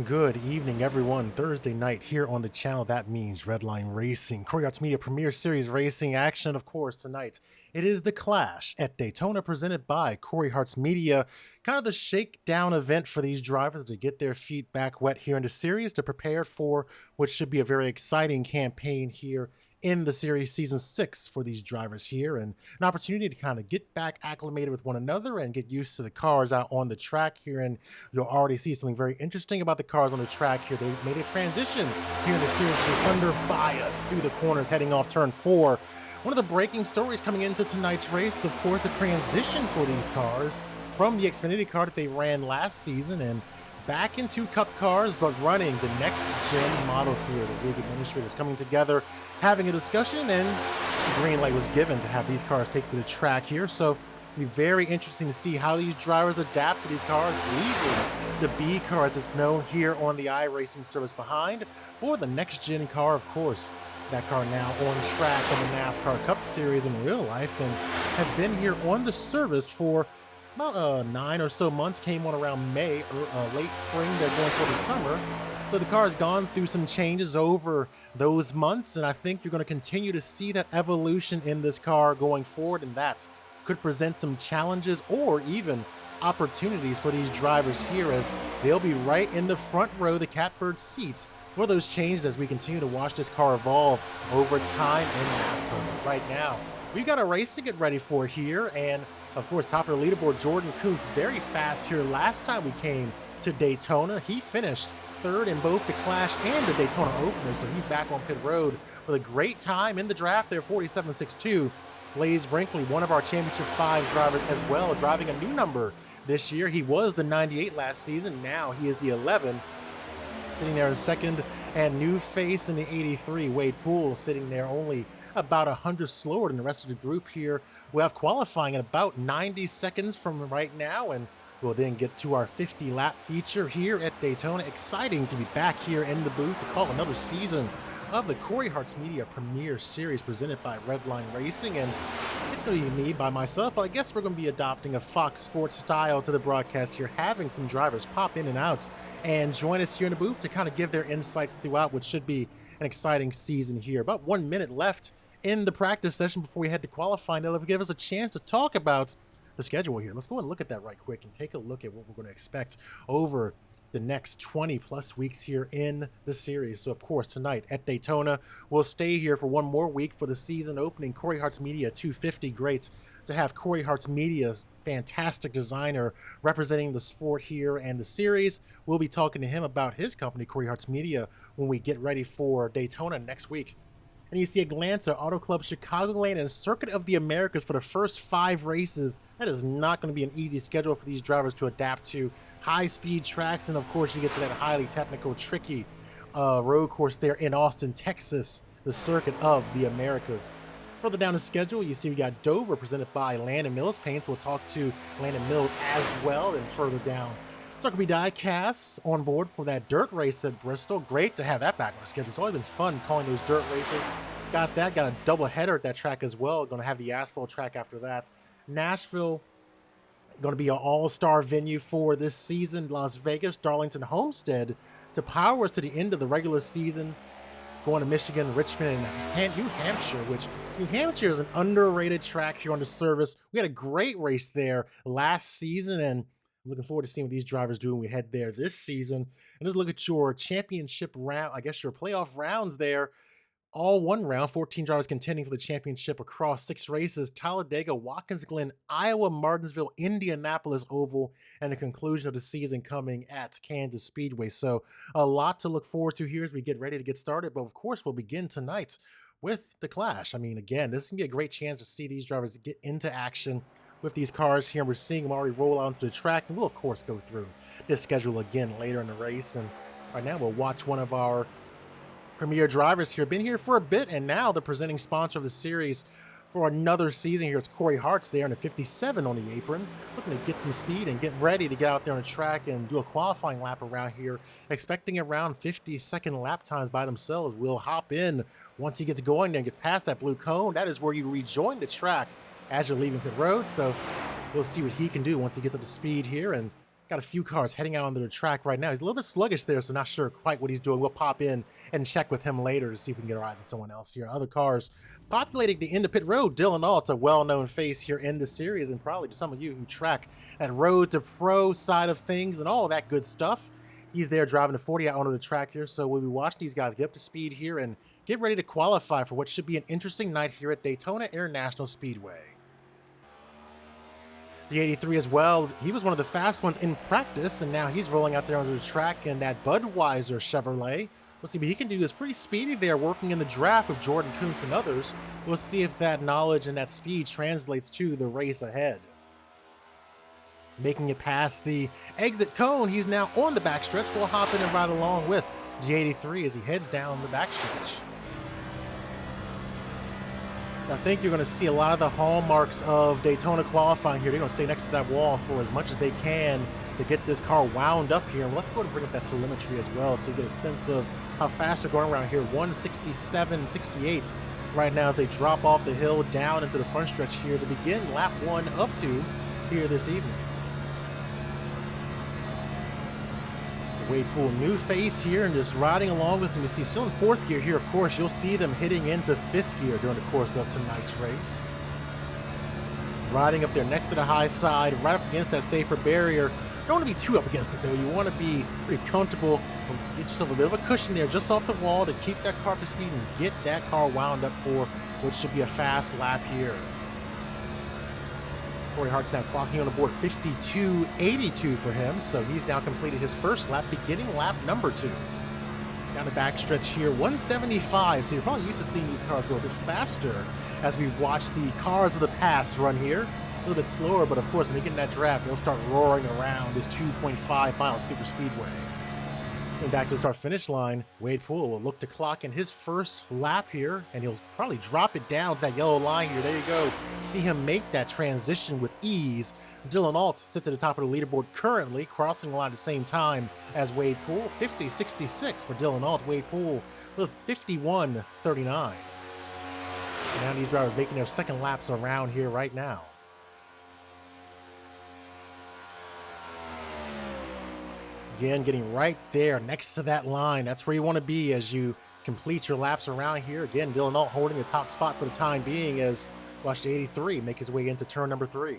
Good evening, everyone. Thursday night here on the channel. That means Redline Racing, Corey Arts Media Premier Series Racing action. Of course, tonight it is the Clash at Daytona, presented by Corey Arts Media. Kind of the shakedown event for these drivers to get their feet back wet here in the series to prepare for what should be a very exciting campaign here in the series season 6 for these drivers here, and an opportunity to kind of get back acclimated with one another and get used to the cars out on the track here. And you'll already see something very interesting about the cars on the track here. They made a transition here in the series to under bias through the corners heading off turn 4. One of the breaking stories coming into tonight's race is, of course, the transition for these cars from the Xfinity car that they ran last season and back into Cup cars, but running the next gen models here. The league administrators coming together, having a discussion, and the green light was given to have these cars take to the track here. So it'll be very interesting to see how these drivers adapt to these cars, leaving the B cars as known here on the iRacing service behind for the next gen car. Of course, that car now on track on the NASCAR Cup Series in real life and has been here on the service for about 9 or so months. Came on around May or late spring. They're going for the summer. So the car has gone through some changes over those months, and I think you're going to continue to see that evolution in this car going forward, and that could present some challenges or even opportunities for these drivers here, as they'll be right in the front row, the catbird seats, for those changes as we continue to watch this car evolve over its time in NASCAR. But right now, we've got a race to get ready for here, and of course, top of the leaderboard, Jordan Kuntz, very fast here. Last time we came to Daytona, he finished third in both the Clash and the Daytona opener, so he's back on pit road with a great time in the draft there, 47.62. Blaze Brinkley, one of our Championship 5 drivers as well, driving a new number this year. He was the 98 last season. Now he is the 11, sitting there in second, and new face in the 83, Wade Poole, sitting there only about 100 slower than the rest of the group here. We'll have qualifying in about 90 seconds from right now, and we'll then get to our 50-lap feature here at Daytona. Exciting to be back here in the booth to call another season of the Corey Arts Media Premier Series presented by Redline Racing. And it's going to be me by myself, but I guess we're going to be adopting a Fox Sports style to the broadcast here, having some drivers pop in and out and join us here in the booth to kind of give their insights throughout what should be an exciting season here. About 1 minute left in the practice session before we head to qualifying. They'll give us a chance to talk about the schedule here. Let's go and look at that right quick and take a look at what we're going to expect over the next 20 plus weeks here in the series. So of course, tonight at Daytona, we'll stay here for one more week for the season opening. Corey Arts Media 250. Great to have Corey Arts Media's fantastic designer representing the sport here and the series. We'll be talking to him about his company, Corey Arts Media, when we get ready for Daytona next week. And you see a glance at Auto Club Chicagoland and Circuit of the Americas for the first 5 races. That is not going to be an easy schedule for these drivers to adapt to. High-speed tracks, and of course you get to that highly technical, tricky road course there in Austin, Texas, the Circuit of the Americas. Further down the schedule, you see we got Dover presented by Landon Mills Paints. We'll talk to Landon Mills as well. And further down, Circle B Diecast on board for that dirt race at Bristol. Great to have that back on the schedule. It's always been fun calling those dirt races. Got a double header at that track as well. Going to have the asphalt track after that. Nashville, going to be an all-star venue for this season. Las Vegas, Darlington, Homestead to power us to the end of the regular season. Going to Michigan, Richmond, and New Hampshire, which New Hampshire is an underrated track here on the service. We had a great race there last season, and I'm looking forward to seeing what these drivers do when we head there this season. And let's look at your championship round, I guess your playoff rounds there. All one round, 14 drivers contending for the championship across 6 races. Talladega, Watkins Glen, Iowa, Martinsville, Indianapolis Oval, and the conclusion of the season coming at Kansas Speedway. So a lot to look forward to here as we get ready to get started. But of course, we'll begin tonight with the Clash. I mean, again, this can be a great chance to see these drivers get into action with these cars here. We're seeing them already roll out onto the track, and we'll of course go through this schedule again later in the race. And right now we'll watch one of our premier drivers here. Been here for a bit, and now the presenting sponsor of the series for another season here. It's Corey Arts there in a 57 on the apron, looking to get some speed and get ready to get out there on the track and do a qualifying lap around here, expecting around 50-second lap times by themselves. We'll hop in once he gets going there and gets past that blue cone. That is where you rejoin the track as you're leaving pit road. So we'll see what he can do once he gets up to speed here. And Got a few cars heading out onto the track right now. He's a little bit sluggish there, so not sure quite what he's doing. We'll pop in and check with him later to see if we can get our eyes on someone else here. Other cars populating the end of pit road. Dylan Alt, a well-known face here in the series, and probably to some of you who track that road to pro side of things and all that good stuff. He's there driving the 40 out onto the track here, so we'll be watching these guys get up to speed here and get ready to qualify for what should be an interesting night here at Daytona International Speedway. The 83 as well, he was one of the fast ones in practice, and now he's rolling out there onto the track in that Budweiser Chevrolet. We'll see what he can do. Is pretty speedy there, working in the draft with Jordan Kuntz and others. We'll see if that knowledge and that speed translates to the race ahead. Making it past the exit cone, he's now on the backstretch. We'll hop in and ride along with the 83 as he heads down the backstretch. I think you're going to see a lot of the hallmarks of Daytona qualifying here. They're going to stay next to that wall for as much as they can to get this car wound up here. And let's go and bring up that telemetry as well so you get a sense of how fast they're going around here. 167.68 right now as they drop off the hill down into the front stretch here to begin lap 1 of 2 here this evening. Wade Poole, new face here, and just riding along with him. You see, still in 4th gear here, of course. You'll see them hitting into 5th gear during the course of tonight's race. Riding up there next to the high side, right up against that safer barrier. Don't want to be too up against it, though. You want to be pretty comfortable. Get yourself a bit of a cushion there just off the wall to keep that car up to speed and get that car wound up for what should be a fast lap here. Corey Hart's now clocking on the board 52.82 for him, so he's now completed his first lap, beginning lap number 2. Down the backstretch here, 175, so you're probably used to seeing these cars go a bit faster as we watch the cars of the past run here. A little bit slower, but of course, when they get in that draft, they'll start roaring around this 2.5-mile super speedway. Going back to the start-finish line, Wade Poole will look to clock in his first lap here, and he'll probably drop it down to that yellow line here. There you go. See him make that transition with ease. Dylan Alt sits at the top of the leaderboard currently, crossing the line at the same time as Wade Poole. 50.66 for Dylan Alt. Wade Poole with 51.39. Now these drivers making their second laps around here right now. Again, getting right there next to that line. That's where you want to be as you complete your laps around here. Again, Dylan Alt holding the top spot for the time being as watch the 83 make his way into turn number 3.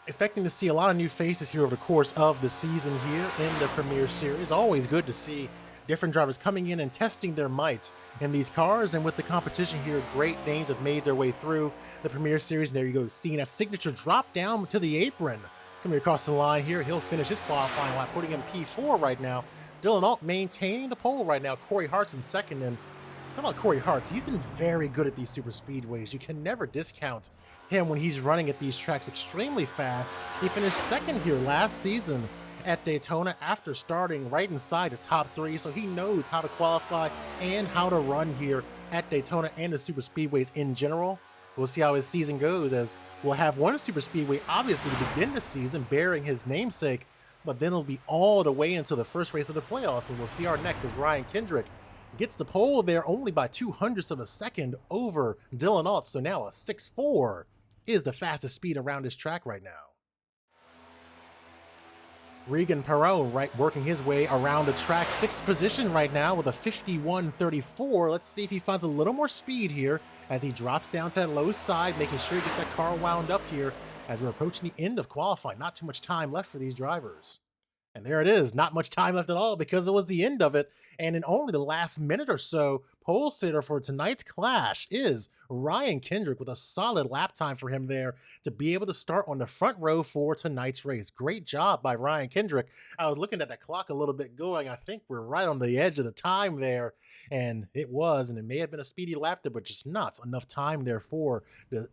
Expecting to see a lot of new faces here over the course of the season here in the Premier Series. Always good to see different drivers coming in and testing their might in these cars. And with the competition here, great names have made their way through the Premier Series. And there you go, seeing a signature drop down to the apron. Coming across the line here, he'll finish his qualifying lap, putting him P4 right now. Dylan Alt maintaining the pole right now. Corey Hart's in second. And talking about Corey Hart, he's been very good at these super speedways. You can never discount him when he's running at these tracks extremely fast. He finished second here last season at Daytona after starting right inside the top 3. So he knows how to qualify and how to run here at Daytona and the super speedways in general. We'll see how his season goes, as we'll have one super speedway obviously to begin the season bearing his namesake, but then it'll be all the way until the first race of the playoffs when we'll see our next as Ryan Kendrick gets the pole there only by 0.02 of a second over Dylan Alt. So now a 6.4 is the fastest speed around this track right now. Regan Perron working his way around the track, 6th position right now with a 51.34. Let's see if he finds a little more speed here as he drops down to that low side, making sure he gets that car wound up here as we're approaching the end of qualifying. Not too much time left for these drivers. And there it is, not much time left at all because it was the end of it. And in only the last minute or so, pole sitter for tonight's clash is Ryan Kendrick with a solid lap time for him there to be able to start on the front row for tonight's race. Great job by Ryan Kendrick. I was looking at the clock a little bit going. I think we're right on the edge of the time there. And it was, and it may have been a speedy lap there, but just not enough time there for the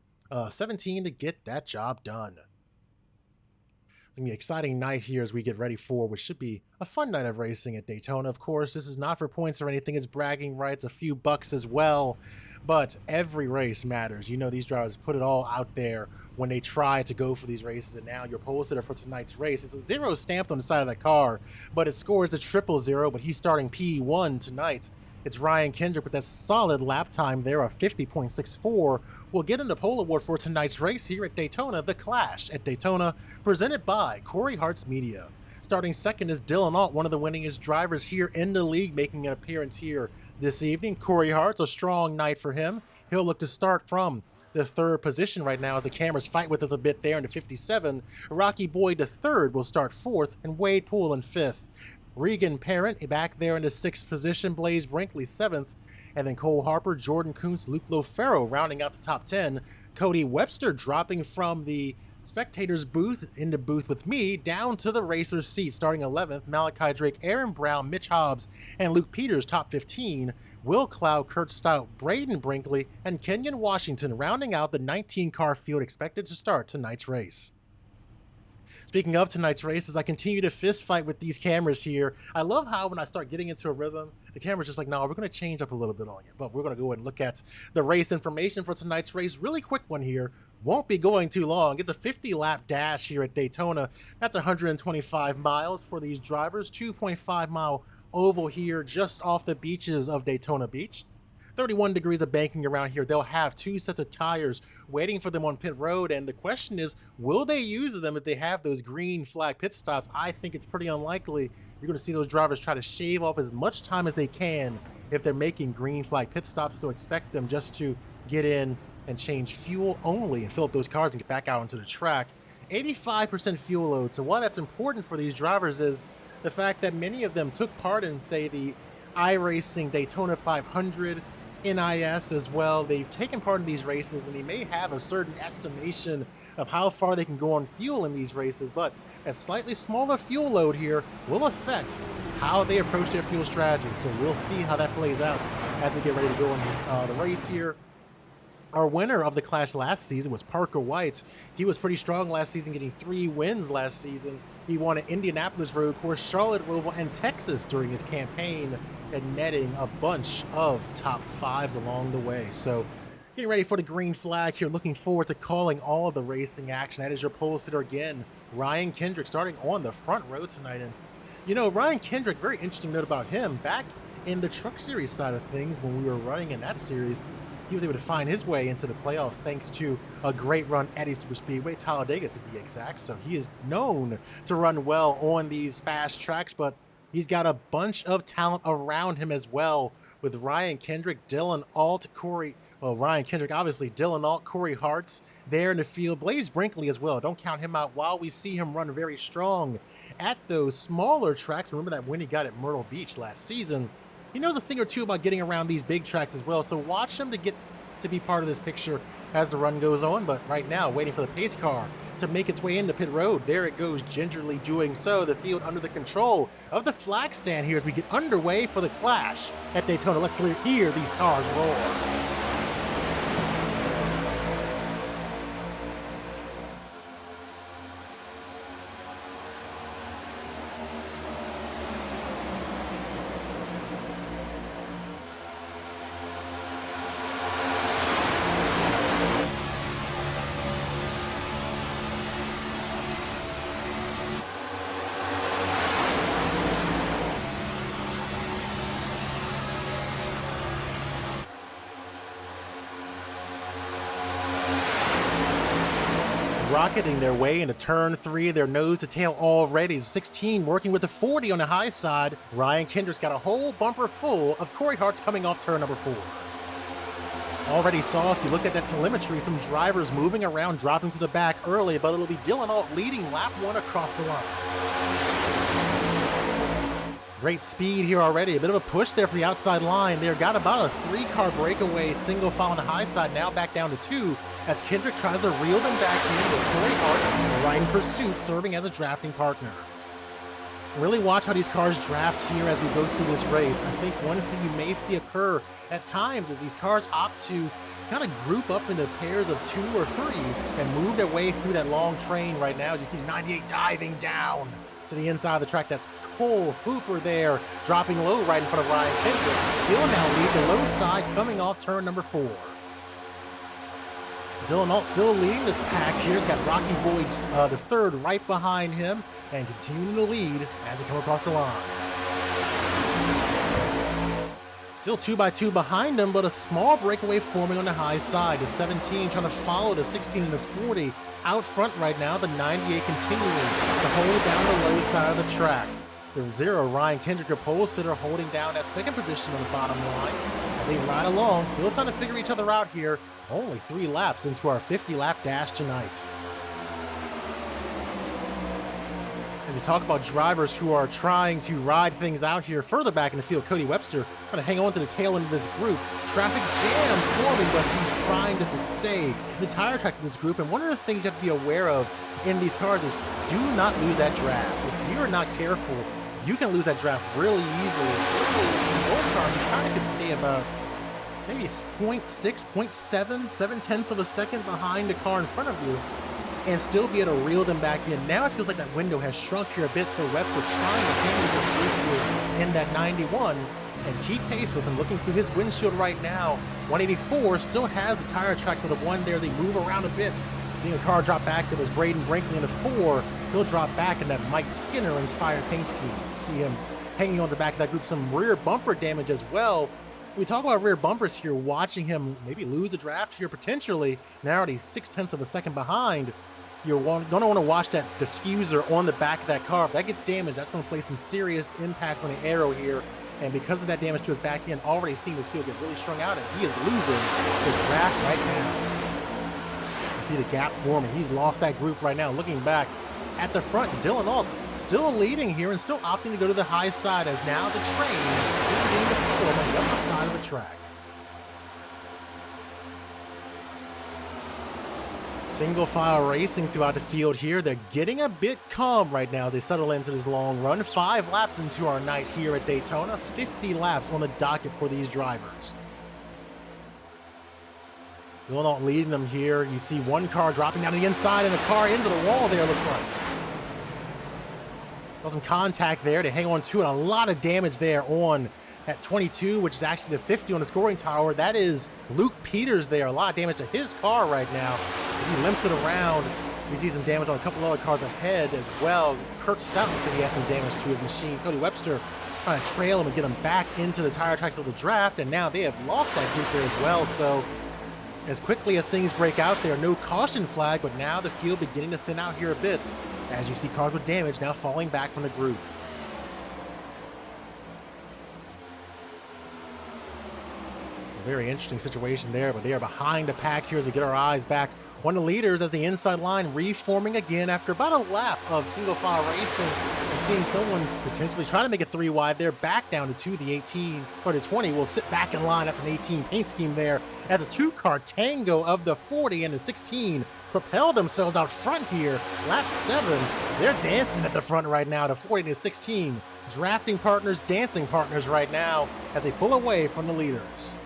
17 to get that job done. It's going to be an exciting night here as we get ready for what should be a fun night of racing at Daytona. Of course, this is not for points or anything. It's bragging rights, a few bucks as well. But every race matters. You know, these drivers put it all out there when they try to go for these races. And now your pole sitter for tonight's race. It's a 0 stamped on the side of the car, but it scores a 000, but he's starting P1 tonight. It's Ryan Kendrick with that solid lap time there of 50.64. We'll get in the pole award for tonight's race here at Daytona, the Clash at Daytona, presented by Corey Hart's Media. Starting second is Dylan Alt, one of the winningest drivers here in the league, making an appearance here this evening. Corey Hart's a strong night for him. He'll look to start from the third position right now as the cameras fight with us a bit there in the 57. Rocky Boyd the third will start fourth, and Wade Poole in fifth. Regan Parent back there in the sixth position, Blaze Brinkley seventh, and then Cole Harper, Jordan Kuntz, Luke Lofero rounding out the top 10. Cody Webster dropping from the spectators booth in the booth with me down to the racer's seat, starting 11th. Malachi Drake, Aaron Brown, Mitch Hobbs, and Luke Peters top 15. Will Cloud, Kurt Stout, Braden Brinkley, and Kenyon Washington rounding out the 19-car field expected to start tonight's race. Speaking of tonight's race, as I continue to fist fight with these cameras here, I love how when I start getting into a rhythm, the camera's just like, no, we're going to change up a little bit on you. But we're going to go ahead and look at the race information for tonight's race. Really quick one here. Won't be going too long. It's a 50-lap dash here at Daytona. That's 125 miles for these drivers. 2.5-mile oval here just off the beaches of Daytona Beach. 31 degrees of banking around here. They'll have two sets of tires waiting for them on pit road, and the question is, will they use them if they have those green flag pit stops? I think it's pretty unlikely. You're going to see those drivers try to shave off as much time as they can if they're making green flag pit stops, so expect them just to get in and change fuel only and fill up those cars and get back out onto the track. 85% fuel load. So why that's important for these drivers is the fact that many of them took part in, say, the iRacing Daytona 500, NIS as well. They've taken part in these races, and they may have a certain estimation of how far they can go on fuel in these races, but a slightly smaller fuel load here will affect how they approach their fuel strategy. So we'll see how that plays out as we get ready to go in the race here. Our winner of the Clash last season was Parker White. He was pretty strong last season, getting 3 wins last season. He won at Indianapolis Road Course, Charlotte Roval, and Texas during his campaign, and netting a bunch of top 5s along the way. So getting ready for the green flag here. Looking forward to calling all of the racing action. That is your pole sitter again, Ryan Kendrick, starting on the front row tonight. And, you know, Ryan Kendrick, very interesting note about him. Back in the Truck Series side of things, when we were running in that series, he was able to find his way into the playoffs thanks to a great run at East Speedway, Talladega to be exact. So he is known to run well on these fast tracks, but he's got a bunch of talent around him as well, with Ryan Kendrick, Dylan Alt, Ryan Kendrick, obviously, Dylan Alt, Corey Hart's there in the field. Blaze Brinkley as well. Don't count him out while we see him run very strong at those smaller tracks. Remember that win he got at Myrtle Beach last season. He knows a thing or two about getting around these big tracks as well, so watch him to get to be part of this picture as the run goes on. But right now, waiting for the pace car to make its way into pit road. There it goes, gingerly doing so. The field under the control of the flag stand here as we get underway for the Clash at Daytona. Let's hear these cars roar. Rocketing their way into turn 3, their nose to tail already. 16 working with the 40 on the high side. Ryan Kendrick's got a whole bumper full of Corey Hart's coming off turn number 4. Already saw, if you looked at that telemetry, some drivers moving around, dropping to the back early, but it'll be Dylan Alt leading lap 1 across the line. Great speed here already. A bit of a push there for the outside line. They've got about a 3-car breakaway, single file on the high side, now back down to 2, as Kendrick tries to reel them back in with Corey Hart right in pursuit, serving as a drafting partner. Really watch how these cars draft here as we go through this race. I think one thing you may see occur at times is these cars opt to kind of group up into pairs of 2 or 3 and move their way through that long train right now. As you see 98 diving down to the inside of the track. That's Cole Hooper there, dropping low right in front of Ryan Kendrick. He'll now lead the low side coming off turn number 4. Dylan Alt still leading this pack here. He's got Rocky Boyd the third right behind him and continuing to lead as they come across the line. Still 2 by 2 behind him, but a small breakaway forming on the high side. The 17 trying to follow the 16 and the 40 out front right now. The 98 continuing to hold down the low side of the track. The 0, Ryan Kendrick, a pole sitter, holding down that second position on the bottom line. As they ride along, still trying to figure each other out here. Only 3 laps into our 50-lap dash tonight. We talk about drivers who are trying to ride things out here further back in the field. Cody Webster trying to hang on to the tail end of this group. Traffic jam forming, but he's trying to stay in the tire tracks of this group. And one of the things you have to be aware of in these cars is do not lose that draft. If you're not careful, you can lose that draft really easily. In the old car, you kind of could stay about maybe 0.6, 0.7, 7/10 of a second behind the car in front of you, and still be able to reel them back in. Now it feels like that window has shrunk here a bit, so Webster trying to handle this group here in that 91 and keep pace with him. Looking through his windshield right now, 184 still has the tire tracks of the 1 there. They move around a bit. Seeing a car drop back that was Braden Brinkley in the 4. He'll drop back in that Mike Skinner-inspired paint scheme. See him hanging on the back of that group. Some rear bumper damage as well. We talk about rear bumpers here, watching him maybe lose a draft here potentially. Now already 0.6 of a second behind. You're going to want to watch that diffuser on the back of that car. If that gets damaged, that's going to play some serious impacts on the aero here. And because of that damage to his back end, already seeing this field get really strung out, and he is losing the draft right now. You see the gap forming. He's lost that group right now. Looking back at the front, Dylan Alt still leading here and still opting to go to the high side, as now the train is beginning to form on the upper side of the track. Single file racing throughout the field here. They're getting a bit calm right now as they settle into this long run. 5 laps into our night here at Daytona. 50 laps on the docket for these drivers. Dylan leading them here. You see one car dropping down the inside and a car into the wall there, looks like. Saw some contact there. They hang on to it. A lot of damage there on at 22, which is actually the 50 on the scoring tower. That is Luke Peters there. A lot of damage to his car right now. He limps it around. You see some damage on a couple other cars ahead as well. Kirk Stout said he has some damage to his machine. Cody Webster trying to trail him and get him back into the tire tracks of the draft, and now they have lost that group there as well. So as quickly as things break out there, no caution flag, but now the field beginning to thin out here a bit as you see cars with damage now falling back from the group. Very interesting situation there, but they are behind the pack here as we get our eyes back on the leaders as the inside line reforming again after about a lap of single file racing and seeing someone potentially try to make it 3 wide there, back down to 2. The 18 or the 20 will sit back in line. That's an 18 paint scheme there as a 2-car tango of the 40 and the 16 propel themselves out front here. Lap 7, they're dancing at the front right now. The 40 to 16 drafting partners, dancing partners right now as they pull away from the leaders.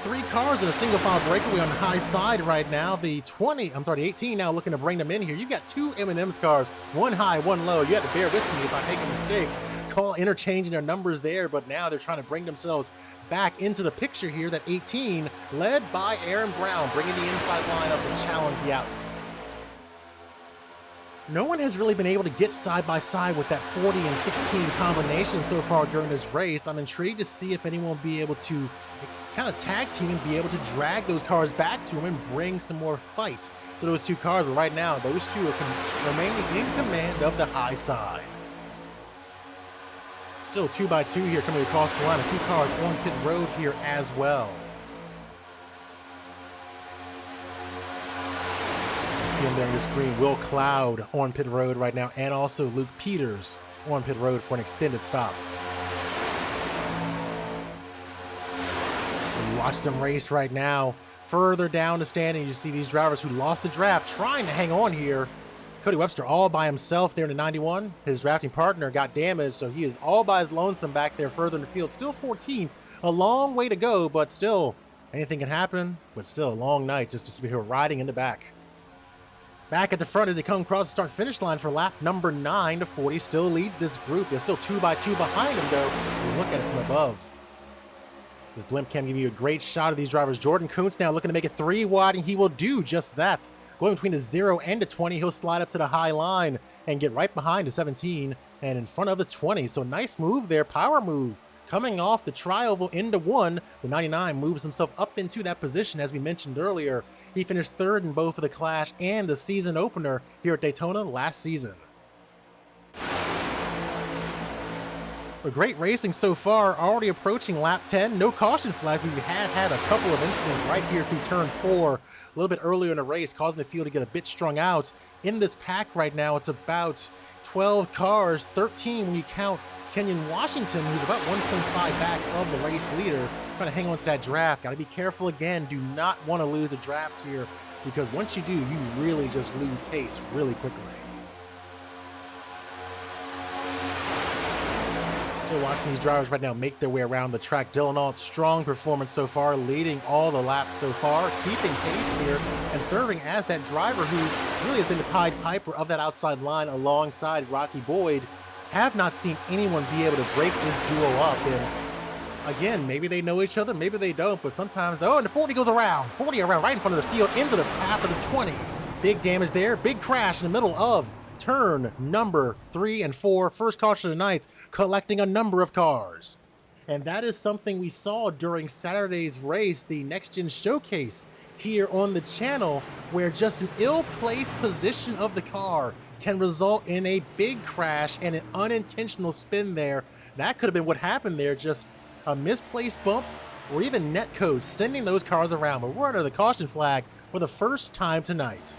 3 cars in a single file breakaway on the high side right now. The 18 now looking to bring them in here. You've got 2 M&M's cars, 1 high, 1 low. You have to bear with me if I make a mistake. Call interchanging their numbers there, but now they're trying to bring themselves back into the picture here. That 18 led by Aaron Brown, bringing the inside line up to challenge the out. No one has really been able to get side by side with that 40 and 16 combination so far during this race. I'm intrigued to see if anyone will be able to kind of tag team and be able to drag those cars back to them and bring some more fight to those 2 cars. But right now, those 2 are remaining in command of the high side. Still 2 by 2 here coming across the line. A few cars on pit road here as well. You see him there on your screen. Will Cloud on pit road right now, and also Luke Peters on pit road for an extended stop. Watch them race right now. Further down the standing, you see these drivers who lost the draft trying to hang on here. Cody Webster all by himself there in the 91. His drafting partner got damaged, so he is all by his lonesome back there further in the field. Still 14th. A long way to go, but still, anything can happen. But still a long night just to see her riding in the back. Back at the front as they come across the start-finish line for lap number 9. The 40 still leads this group. They're still 2 by 2 behind him, though. You look at it from above. This blimp cam giving you a great shot of these drivers. Jordan Kuntz now looking to make it 3 wide, and he will do just that. Going between the 0 and the 20, he'll slide up to the high line and get right behind the 17 and in front of the 20. So nice move there, power move Coming off the tri-oval into one, the 99 moves himself up into that position. As we mentioned earlier, he finished third in both of the Clash and the season opener here at Daytona last season. So great racing so far, already approaching lap 10. No caution flags. We had a couple of incidents right here through turn 4 a little bit earlier in the race, causing the field to get a bit strung out. In this pack right now, it's about 12 cars, 13 when you count Kenyon Washington, who's about 1.5 back of the race leader, trying to hang on to that draft. Got to be careful again. Do not want to lose the draft here, because once you do, you really just lose pace really quickly. Still watching these drivers right now make their way around the track. Dylan Alt, strong performance so far, leading all the laps so far, keeping pace here and serving as that driver who really has been the Pied Piper of that outside line alongside Rocky Boyd. Have not seen anyone be able to break this duo up. And again, maybe they know each other, maybe they don't, but sometimes, oh, and the 40 goes around, 40 around right in front of the field into the path of the 20. Big damage there, big crash in the middle of turn number 3 and 4. First caution of the night, collecting a number of cars. And that is something we saw during Saturday's race, the Next Gen Showcase here on the channel, where just an ill-placed position of the car can result in a big crash and an unintentional spin there. That could have been what happened there, just a misplaced bump or even netcode sending those cars around. But we're under the caution flag for the first time tonight.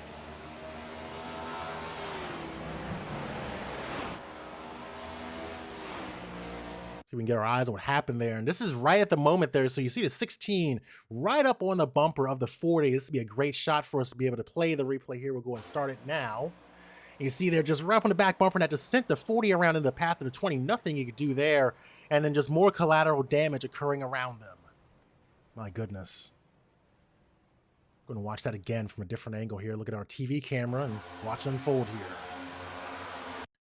So we can get our eyes on what happened there. And this is right at the moment there. So you see the 16 right up on the bumper of the 40. This would be a great shot for us to be able to play the replay here. We'll go and start it now. You see there just right up on the back bumper, and that just sent the 40 around in the path of the 20. Nothing you could do there. And then just more collateral damage occurring around them. My goodness. I'm going to watch that again from a different angle here. Look at our TV camera and watch it unfold here.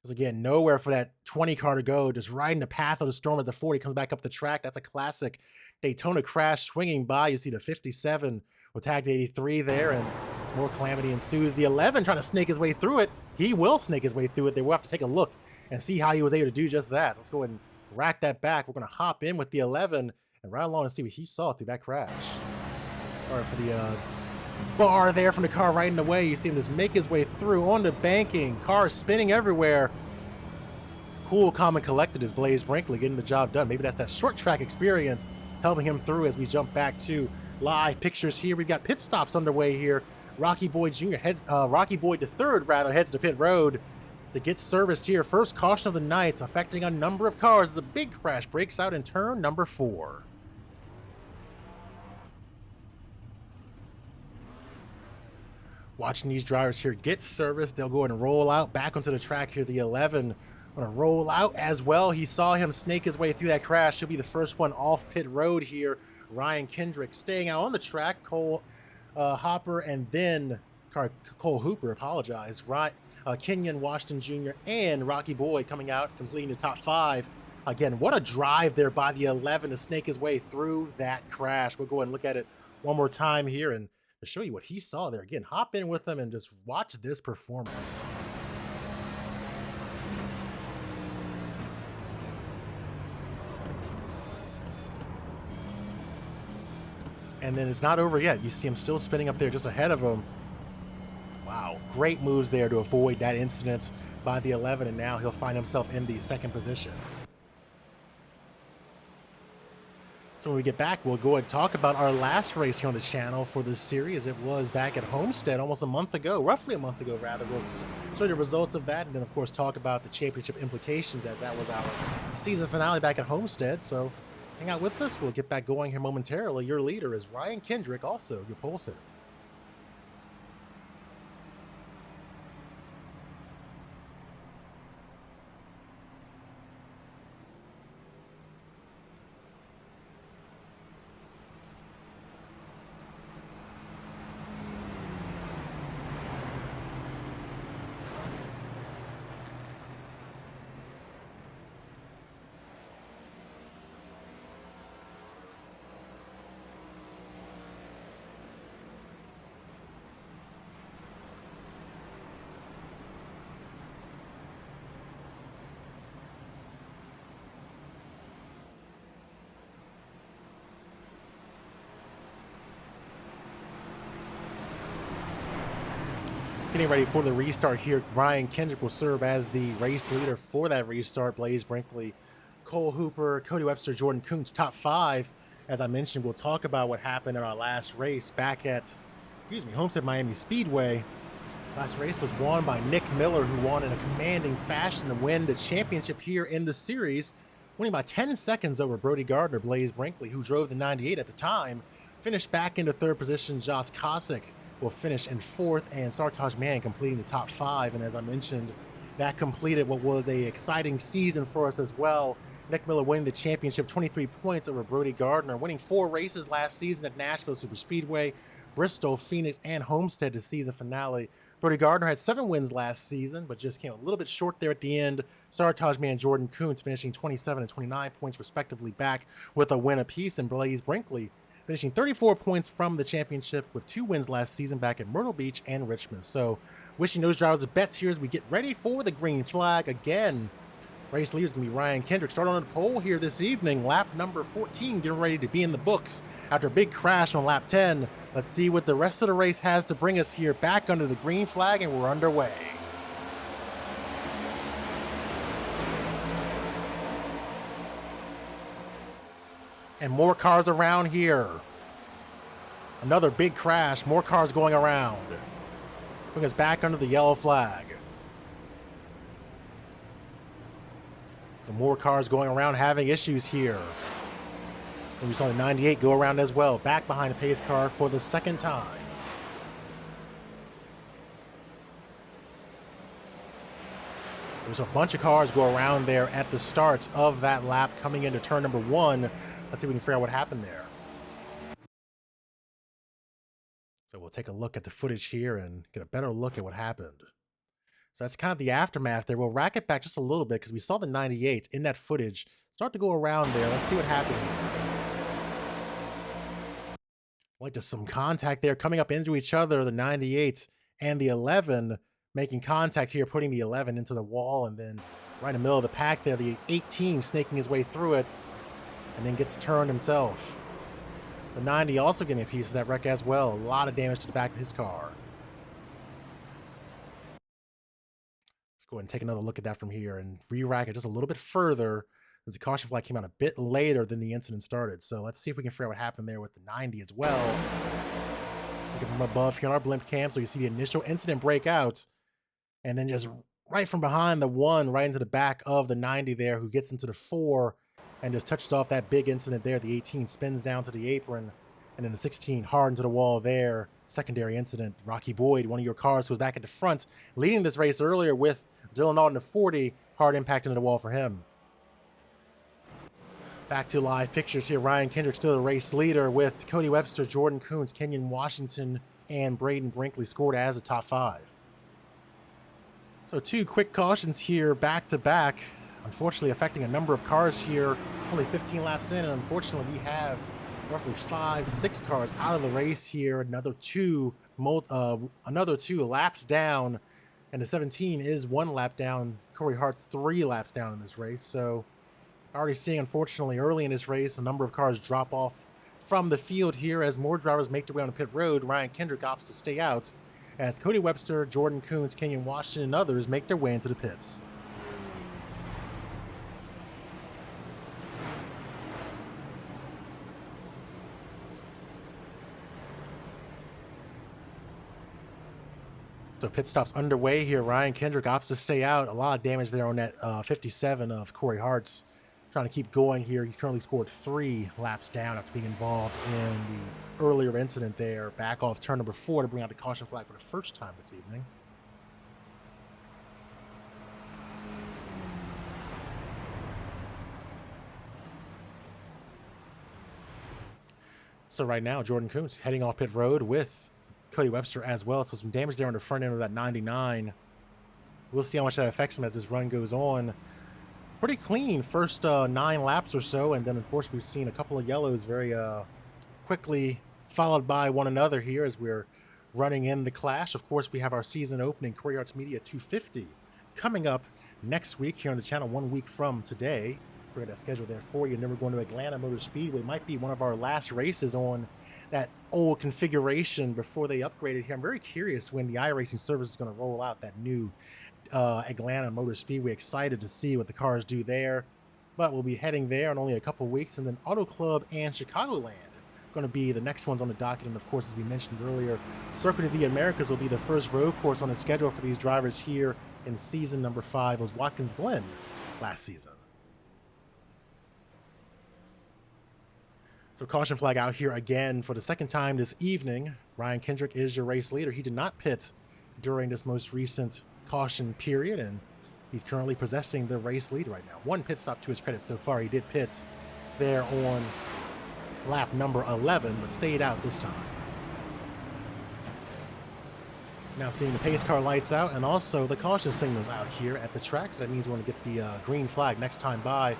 Because again, nowhere for that 20 car to go. Just right in the path of the storm as the 40 comes back up the track. That's a classic Daytona crash swinging by. You see the 57 will tag the 83 there, and as more calamity ensues. The 11 trying to snake his way through it. He will snake his way through it. They will have to take a look and see how he was able to do just that. Let's go ahead and rack that back. We're going to hop in with the 11 and ride along and see what he saw through that crash. Sorry for the bar there from the car right in the way. You see him just make his way through on the banking. Cars spinning everywhere. Cool, calm, and collected is Blaze Brinkley getting the job done. Maybe that's that short track experience helping him through as we jump back to live pictures here. We've got pit stops underway here. Rocky Boyd Jr. Rocky Boyd III rather heads to pit road to get serviced here. First caution of the night, affecting a number of cars as a big crash breaks out in turn number 4. Watching these drivers here get serviced, they'll go and roll out back onto the track here. The 11 going to roll out as well. He saw him snake his way through that crash. He'll be the first one off pit road here. Ryan Kendrick staying out on the track. Cole Hopper and then Cole Hooper, apologize. Kenyon Washington Jr. and Rocky Boyd coming out, completing the top 5. Again, what a drive there by the 11 to snake his way through that crash. We'll go and look at it one more time here and to show you what he saw there. Again, hop in with them and just watch this performance. And then it's not over yet. You see him still spinning up there just ahead of him. Wow, great moves there to avoid that incident by the 11, and now he'll find himself in the 2nd position. So when we get back, we'll go and talk about our last race here on the channel for this series. It was back at Homestead almost a month ago, roughly a month ago rather. We'll show the results of that, and then of course talk about the championship implications, as that was our season finale back at Homestead. So hang out with us. We'll get back going here momentarily. Your leader is Ryan Kendrick, also your pole sitter. Getting ready for the restart here. Ryan Kendrick will serve as the race leader for that restart. Blaze Brinkley, Cole Hooper, Cody Webster, Jordan Kuntz, top 5. As I mentioned, we'll talk about what happened in our last race back at, Homestead Miami Speedway. Last race was won by Nick Miller, who won in a commanding fashion to win the championship here in the series, winning by 10 seconds over Brody Gardner. Blaze Brinkley, who drove the 98 at the time, finished back into 3rd position. Josh Kosick will finish in 4th, and Sartaj Mann completing the top 5. And as I mentioned, that completed what was a exciting season for us as well. Nick Miller winning the championship, 23 points over Brody Gardner, winning 4 races last season at Nashville Superspeedway, Bristol, Phoenix, and Homestead, the season finale. Brody Gardner had 7 wins last season, but just came a little bit short there at the end. Sartaj Mann, Jordan Kuntz finishing 27 and 29 points respectively, back with a win apiece, and Blaze Brinkley finishing 34 points from the championship with 2 wins last season back at Myrtle Beach and Richmond. So wishing those drivers the best here as we get ready for the green flag again. Race leader is going to be Ryan Kendrick. Starting on the pole here this evening, lap number 14, getting ready to be in the books after a big crash on lap 10. Let's see what the rest of the race has to bring us here, back under the green flag, and we're underway. And more cars around here. Another big crash, more cars going around. Bring us back under the yellow flag. So more cars going around having issues here. And we saw the 98 go around as well, back behind the pace car for the 2nd time. There's a bunch of cars go around there at the start of that lap coming into turn number 1. Let's see if we can figure out what happened there. So we'll take a look at the footage here and get a better look at what happened. So that's kind of the aftermath there. We'll rack it back just a little bit because we saw the 98 in that footage start to go around there. Let's see what happened here. Like just some contact there coming up into each other, the 98 and the 11 making contact here, putting the 11 into the wall, and then right in the middle of the pack there, the 18 snaking his way through it and then gets turned himself. The 90 also getting a piece of that wreck as well. A lot of damage to the back of his car. Let's go ahead and take another look at that from here and re-rack it just a little bit further, as the caution flag came out a bit later than the incident started. So let's see if we can figure out what happened there with the 90 as well. Looking from above here on our blimp cam, so you see the initial incident break out, and then just right from behind the 1, right into the back of the 90 there, who gets into the 4 and just touched off that big incident there. The 18 spins down to the apron, and then the 16 hard into the wall there. Secondary incident. Rocky Boyd, one of your cars, who was back at the front, leading this race earlier with Dylan Alden at 40, hard impact into the wall for him. Back to live pictures here. Ryan Kendrick still the race leader with Cody Webster, Jordan Kuntz, Kenyon Washington, and Braden Brinkley scored as the top 5. So 2 quick cautions here back to back, unfortunately affecting a number of cars here. Only 15 laps in, and unfortunately we have roughly 5-6 cars out of the race here. Another two laps down, and the 17 is 1 lap down. Corey Hart's 3 laps down in this race. So already seeing, unfortunately, early in this race, a number of cars drop off from the field here as more drivers make their way on the pit road. Ryan Kendrick opts to stay out as Cody Webster, Jordan Kuntz, Kenyon Washington, and others make their way into the pits. So pit stops underway here. Ryan Kendrick opts to stay out. A lot of damage there on that 57 of Corey Hart's. Trying to keep going here. He's currently scored 3 laps down after being involved in the earlier incident there. Back off turn number 4 to bring out the caution flag for the first time this evening. So right now, Jordan Kuntz heading off pit road with Cody Webster as well. So some damage there on the front end of that 99. We'll see how much that affects him as this run goes on. Pretty clean first 9 laps or so, and then unfortunately we've seen a couple of yellows very quickly followed by one another here as we're running in the clash. Of course, we have our season opening Corey Arts Media 250 coming up next week here on the channel, 1 week from today. We're going to schedule there for you. And then we're going to Atlanta Motor Speedway. Might be one of our last races on that old configuration before they upgraded here. I'm very curious when the iRacing service is going to roll out that new Atlanta Motor Speedway. Excited to see what the cars do there. But we'll be heading there in only a couple weeks, and then Auto Club and Chicagoland going to be the next ones on the docket. And of course, as we mentioned earlier, Circuit of the Americas will be the first road course on the schedule for these drivers here in season number 5. Was Watkins Glen last season. So caution flag out here again for the second time this evening. Ryan Kendrick is your race leader. He did not pit during this most recent caution period, and he's currently possessing the race lead right now. One pit stop to his credit so far. He did pit there on lap number 11, but stayed out this time. So now seeing the pace car lights out and also the caution signals out here at the track. So that means we're going to get the green flag next time by.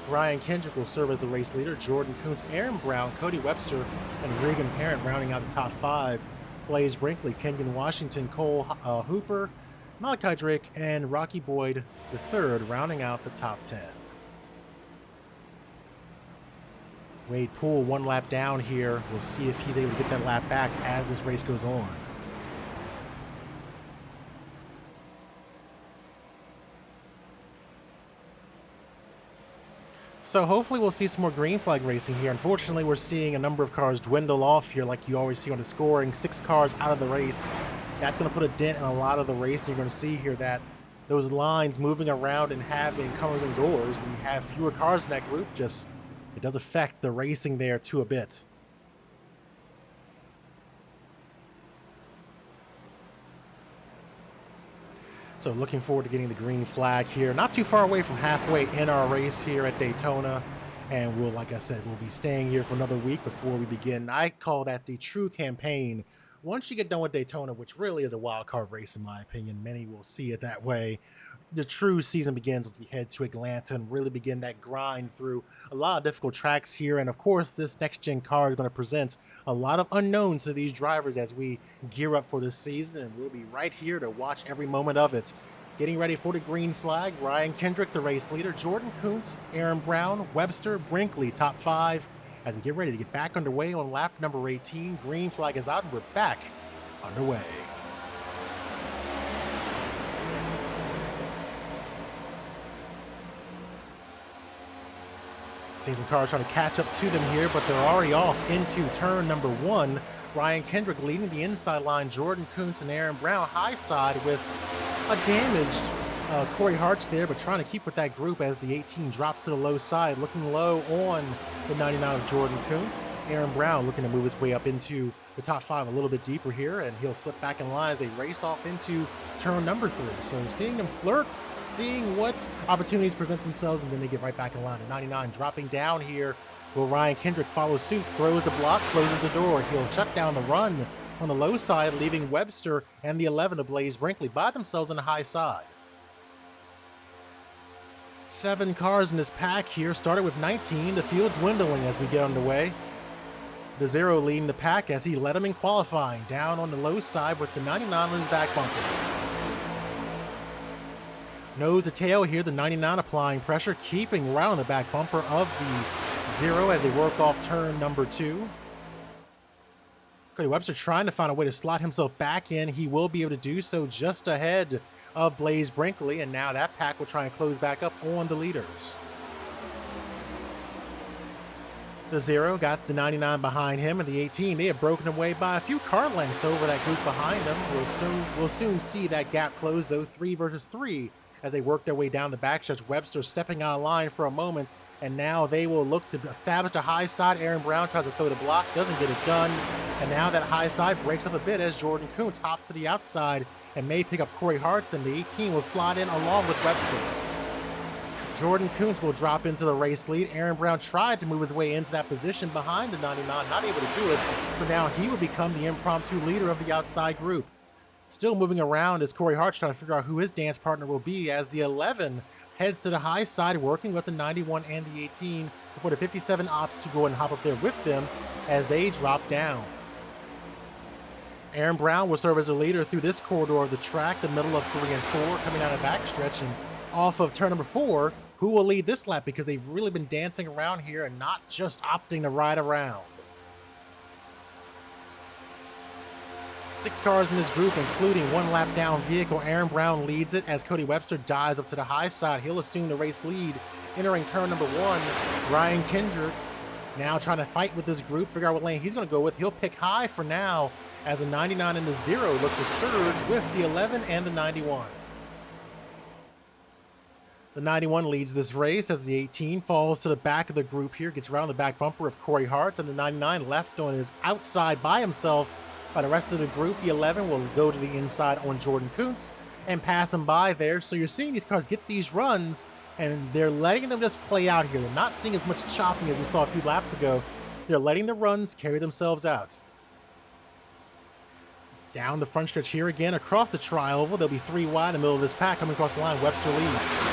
Ryan Kendrick will serve as the race leader. Jordan Kuntz, Aaron Brown, Cody Webster, and Regan Parent rounding out the top 5. Blaze Brinkley, Kenyon Washington, Cole Hooper, Malachi Drake, and Rocky Boyd III rounding out the top 10. Wade Poole 1 lap down here. We'll see if he's able to get that lap back as this race goes on. So hopefully we'll see some more green flag racing here. Unfortunately, we're seeing a number of cars dwindle off here like you always see on the scoring. 6 cars out of the race. That's going to put a dent in a lot of the racing. You're going to see here that those lines moving around and having comers and goers, when you have fewer cars in that group, just it does affect the racing there to a bit. So looking forward to getting the green flag here. Not too far away from halfway in our race here at Daytona. And we'll, like I said, we'll be staying here for another week before we begin. I call that the true campaign. Once you get done with Daytona, which really is a wild card race in my opinion, many will see it that way. The true season begins as we head to Atlanta and really begin that grind through a lot of difficult tracks here. And of course, this next gen car is going to present a lot of unknowns to these drivers as we gear up for this season. And we'll be right here to watch every moment of it. Getting ready for the green flag, Ryan Kendrick, the race leader, Jordan Kuntz, Aaron Brown, Webster, Brinkley, top 5. As we get ready to get back underway on lap number 18, green flag is out and we're back underway. See some cars trying to catch up to them here, but they're already off into turn number 1. Ryan Kendrick leading the inside line, Jordan Kuntz and Aaron Brown high side with a damaged Corey Hart's there, but trying to keep with that group as the 18 drops to the low side, looking low on the 99 of Jordan Kuntz. Aaron Brown looking to move his way up into the top 5 a little bit deeper here, and he'll slip back in line as they race off into turn number 3. So seeing them flirt, seeing what opportunities present themselves, and then they get right back in line. The 99 dropping down here. Will Ryan Kendrick follow suit, throws the block, closes the door. He'll shut down the run on the low side, leaving Webster and the 11 of Blaze Brinkley by themselves on the high side. 7 cars in this pack here, started with 19, the field dwindling as we get underway. The 0 leading the pack as he led him in qualifying, down on the low side with the 99 on his back bumper. Nose to tail here, the 99 applying pressure, keeping right on the back bumper of the 0 as they work off turn number 2. Cody Webster trying to find a way to slot himself back in. He will be able to do so just ahead of Blaze Brinkley, and now that pack will try and close back up on the leaders. The 0 got the 99 behind him, and the 18, they have broken away by a few car lengths over that group behind them. We'll soon see that gap close, though, 3 versus 3 as they work their way down the backstretch. Webster stepping out of line for a moment, and now they will look to establish a high side. Aaron Brown tries to throw the block, doesn't get it done, and now that high side breaks up a bit as Jordan Kuntz hops to the outside and may pick up Corey Hart's, and the 18 will slide in along with Webster. Jordan Kuntz will drop into the race lead. Aaron Brown tried to move his way into that position behind the 99, not able to do it, so now he will become the impromptu leader of the outside group. Still moving around is Corey Hart trying to figure out who his dance partner will be as the 11 heads to the high side working with the 91 and the 18 before the 57 opts to go and hop up there with them as they drop down. Aaron Brown will serve as a leader through this corridor of the track, the middle of 3 and 4, coming out of backstretch and off of turn number 4. Who will lead this lap because they've really been dancing around here and not just opting to ride around. 6 cars in this group, including one lap down vehicle. Aaron Brown leads it as Cody Webster dives up to the high side. He'll assume the race lead. Entering turn number 1, Ryan Kendrick now trying to fight with this group, figure out what lane he's going to go with. He'll pick high for now as the 99 and the 0 look to surge with the 11 and the 91. The 91 leads this race as the 18 falls to the back of the group here, gets around the back bumper of Corey Hart, and the 99 left on his outside by himself by the rest of the group. The 11 will go to the inside on Jordan Kuntz and pass him by there. So you're seeing these cars get these runs, and they're letting them just play out here. They're not seeing as much chopping as we saw a few laps ago. They're letting the runs carry themselves out. Down the front stretch here again, across the tri-oval. There'll be 3 wide in the middle of this pack. Coming across the line, Webster leads.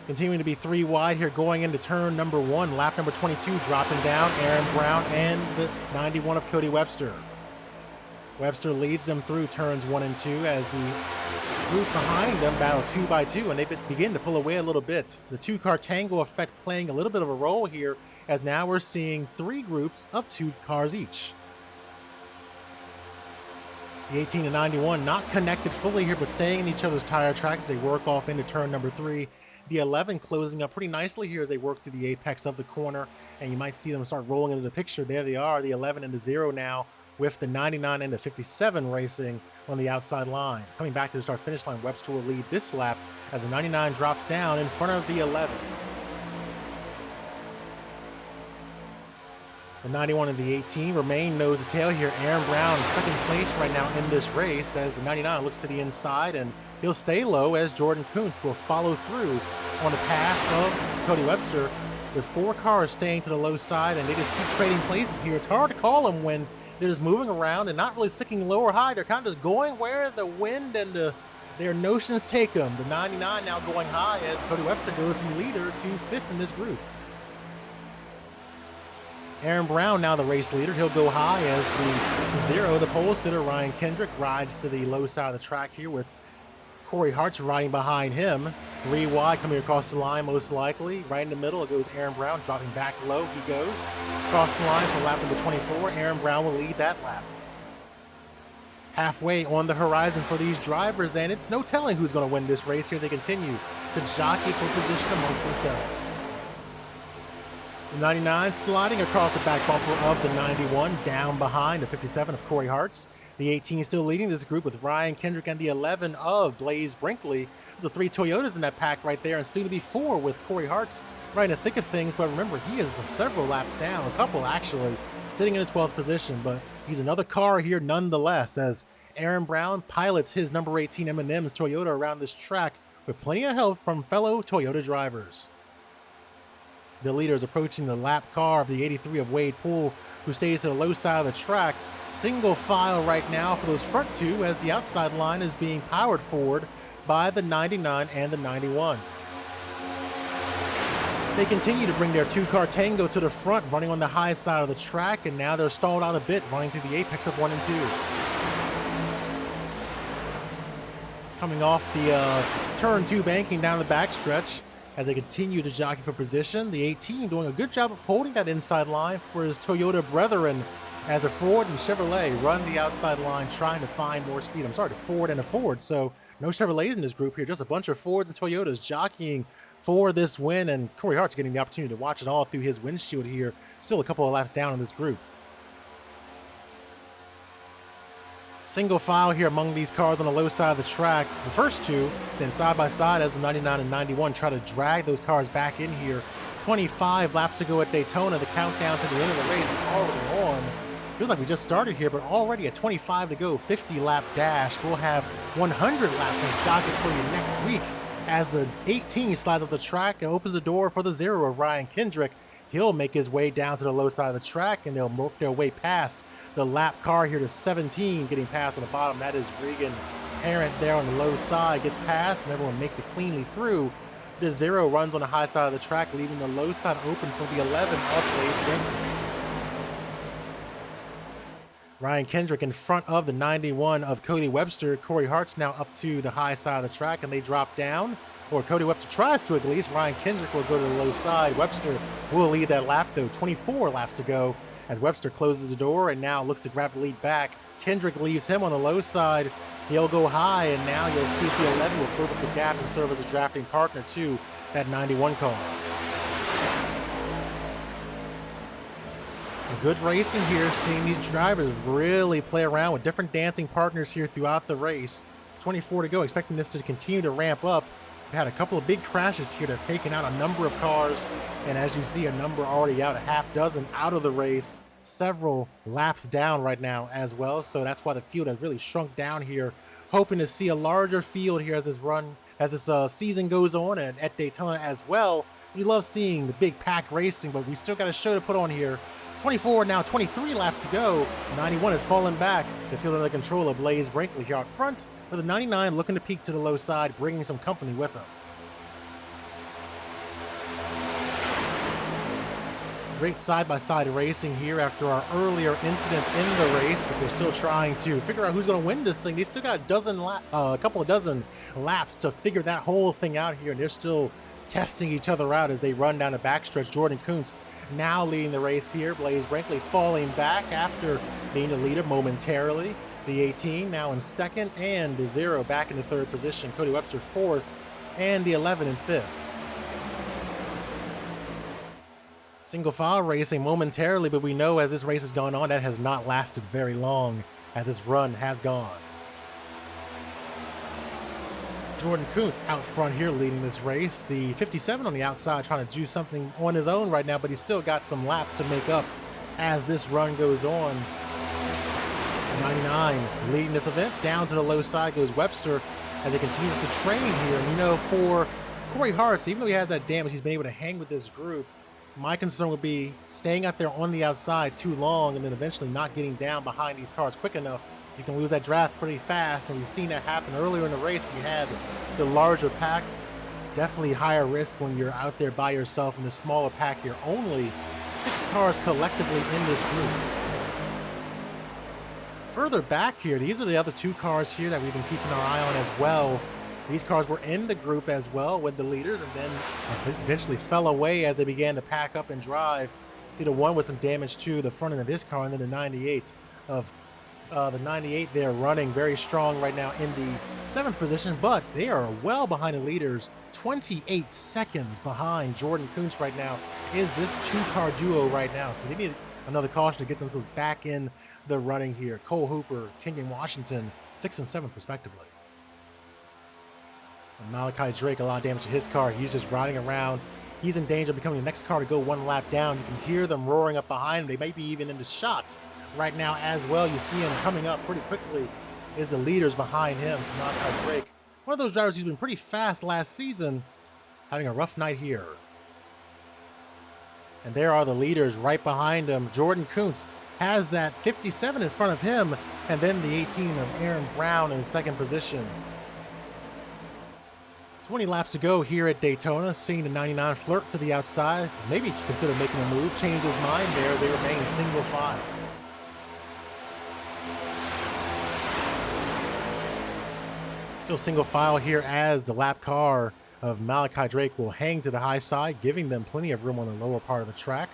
Continuing to be 3 wide here going into turn number 1, lap number 22, dropping down Aaron Brown and the 91 of Cody Webster. Webster leads them through turns 1 and 2 as the group behind them battle 2 by 2, and they begin to pull away a little bit. The 2-car tango effect playing a little bit of a role here, as now we're seeing 3 groups of 2 cars each. The 18 and 91 not connected fully here, but staying in each other's tire tracks as they work off into turn number 3. The 11 closing up pretty nicely here as they work through the apex of the corner, and you might see them start rolling into the picture. There they are, the 11 and the 0 now, with the 99 and the 57 racing on the outside line. Coming back to the start-finish line, Webster will lead this lap as the 99 drops down in front of the 11. The 91 and the 18 remain nose to tail here. Aaron Brown in second place right now in this race as the 99 looks to the inside, and he'll stay low as Jordan Kuntz will follow through on the pass of Cody Webster with 4 cars staying to the low side, and they just keep trading places here. It's hard to call them when they're just moving around and not really sticking low or high. They're kind of just going where the wind and their notions take them. The 99 now going high as Cody Webster goes from leader to 5th in this group. Aaron Brown now the race leader. He'll go high as the 0, the pole sitter, Ryan Kendrick, rides to the low side of the track here with Corey Hart's riding behind him. 3 wide coming across the line most likely. Right in the middle it goes Aaron Brown, dropping back low he goes. Across the line for lap number 24, Aaron Brown will lead that lap. Halfway on the horizon for these drivers, and it's no telling who's going to win this race here as they continue to jockey for position amongst themselves. The 99 sliding across the back bumper of the 91, down behind the 57 of Corey Hart's. The 18 still leading this group with Ryan Kendrick and the 11 of Blaze Brinkley. There's the 3 Toyotas in that pack right there, and soon to be 4 with Corey Hart's right in the thick of things. But remember, he is several laps down, a couple actually, sitting in the 12th position. But he's another car here nonetheless as Aaron Brown pilots his number 18 M&M's Toyota around this track with plenty of help from fellow Toyota drivers. The leader is approaching the lap car of the 83 of Wade Poole, who stays to the low side of the track. Single file right now for those front 2 as the outside line is being powered forward by the 99 and the 91. They continue to bring their 2-car tango to the front, running on the high side of the track, and now they're stalled out a bit, running through the apex of 1 and 2. Coming off the turn 2 banking down the backstretch, as they continue to jockey for position. The 18 doing a good job of holding that inside line for his Toyota brethren as a Ford and Chevrolet run the outside line trying to find more speed. I'm sorry, the Ford and a Ford. So no Chevrolets in this group here, just a bunch of Fords and Toyotas jockeying for this win, and Corey Hart's getting the opportunity to watch it all through his windshield here. Still a couple of laps down in this group. Single file here among these cars on the low side of the track. The first 2, then side by side as the 99 and 91 try to drag those cars back in here. 25 laps to go at Daytona. The countdown to the end of the race is already on. Feels like we just started here, but already at 25 to go, 50-lap dash. We'll have 100 laps on the docket for you next week as the 18 slides up the track and opens the door for the 0 of Ryan Kendrick. He'll make his way down to the low side of the track, and they'll work their way past the lap car here to 17, getting past on the bottom. That is Regan Parent there on the low side, gets past, and everyone makes it cleanly through. The 0 runs on the high side of the track, leaving the low side open for the 11 of Blaze Brinkley. Ryan Kendrick in front of the 91 of Cody Webster. Corey Hart's now up to the high side of the track, and they drop down or Cody Webster tries to at least. Ryan Kendrick will go to the low side. Webster will lead that lap though. 24 laps to go as Webster closes the door and now looks to grab the lead back. Kendrick leaves him on the low side. He'll go high, and now you'll see if the 11 will close up the gap and serve as a drafting partner to that 91 car. Good racing here, seeing these drivers really play around with different dancing partners here throughout the race. 24 to go, expecting this to continue to ramp up. We've had a couple of big crashes here that have taken out a number of cars, and as you see, a number already out, a half dozen out of the race. Several laps down right now as well, so that's why the field has really shrunk down here, hoping to see a larger field here as this season goes on, and at Daytona as well. We love seeing the big pack racing, but we still got a show to put on here. 24 now, 23 laps to go. 91 has fallen back. The field under control of Brinkley here out front, with the 99 looking to peek to the low side, bringing some company with him. Great side-by-side racing here after our earlier incidents in the race, but they're still trying to figure out who's going to win this thing. They still got a couple of dozen laps to figure that whole thing out here, and they're still testing each other out as they run down the backstretch. Jordan Kuntz now leading the race here. Brinkley falling back after being the leader momentarily. The 18 now in second, and the 0 back in the third position. Cody Webster fourth, and the 11 in fifth. Single file racing momentarily, but we know as this race has gone on, that has not lasted very long as this run has gone. Jordan Kuntz out front here leading this race. The 57 on the outside trying to do something on his own right now, but he's still got some laps to make up as this run goes on. 99 leading this event. Down to the low side goes Webster as he continues to train here. And you know, for Corey Hartz, even though he has that damage, he's been able to hang with this group. My concern would be staying out there on the outside too long and then eventually not getting down behind these cars quick enough. You can lose that draft pretty fast, and we've seen that happen earlier in the race when you had the larger pack. Definitely higher risk when you're out there by yourself in the smaller pack here. Only 6 cars collectively in this group. Further back here, these are the other 2 cars here that we've been keeping our eye on as well. These cars were in the group as well with the leaders, and then eventually fell away as they began to pack up and drive. See the one with some damage to the front end of his car, and then the 98 of the 98 there running very strong right now in the 7th position, but they are well behind the leaders. 28 seconds behind Jordan Kuntz right now is this 2-car duo right now. So they need another caution to get themselves back in the running here. Cole Hooper, Kenyon Washington, 6th and 7th respectively. And Malachi Drake, a lot of damage to his car. He's just riding around. He's in danger of becoming the next car to go 1 lap down. You can hear them roaring up behind him. They might be even in the shots right now as well. You see him coming up pretty quickly is the leaders behind him. To Malachi Drake, one of those drivers who's been pretty fast last season, having a rough night here. And there are the leaders right behind him. Jordan Kuntz has that 57 in front of him, and then the 18 of Aaron Brown in 2nd position. 20 laps to go here at Daytona, seeing the 99 flirt to the outside. Maybe consider making a move, change his mind there. They remain single file. Still single file here as the lap car of Malachi Drake will hang to the high side, giving them plenty of room on the lower part of the track.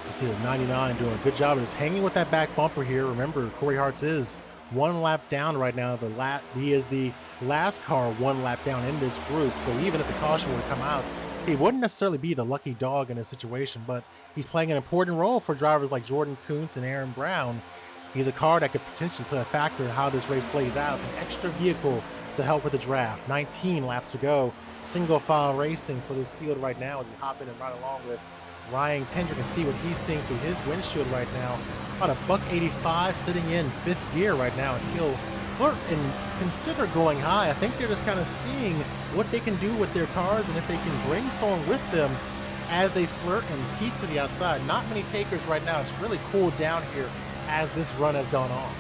You see the 99 doing a good job of just hanging with that back bumper here. Remember, Corey Hartz is 1 lap down right now. He is the last car 1 lap down in this group, so even if the caution were to come out, he wouldn't necessarily be the lucky dog in this situation, but he's playing an important role for drivers like Jordan Kuntz and Aaron Brown. He's a car that could potentially play a factor in how this race plays out. It's an extra vehicle to help with the draft. 19 laps to go. Single file racing for this field right now as we hop in and ride along with Ryan Kendrick and see what he's seeing through his windshield right now. About a $185 sitting in 5th gear right now as he'll flirt and consider going high. I think they're just kind of seeing what they can do with their cars and if they can bring someone with them as they flirt and peek to the outside. Not many takers right now. It's really cooled down here as this run has gone on.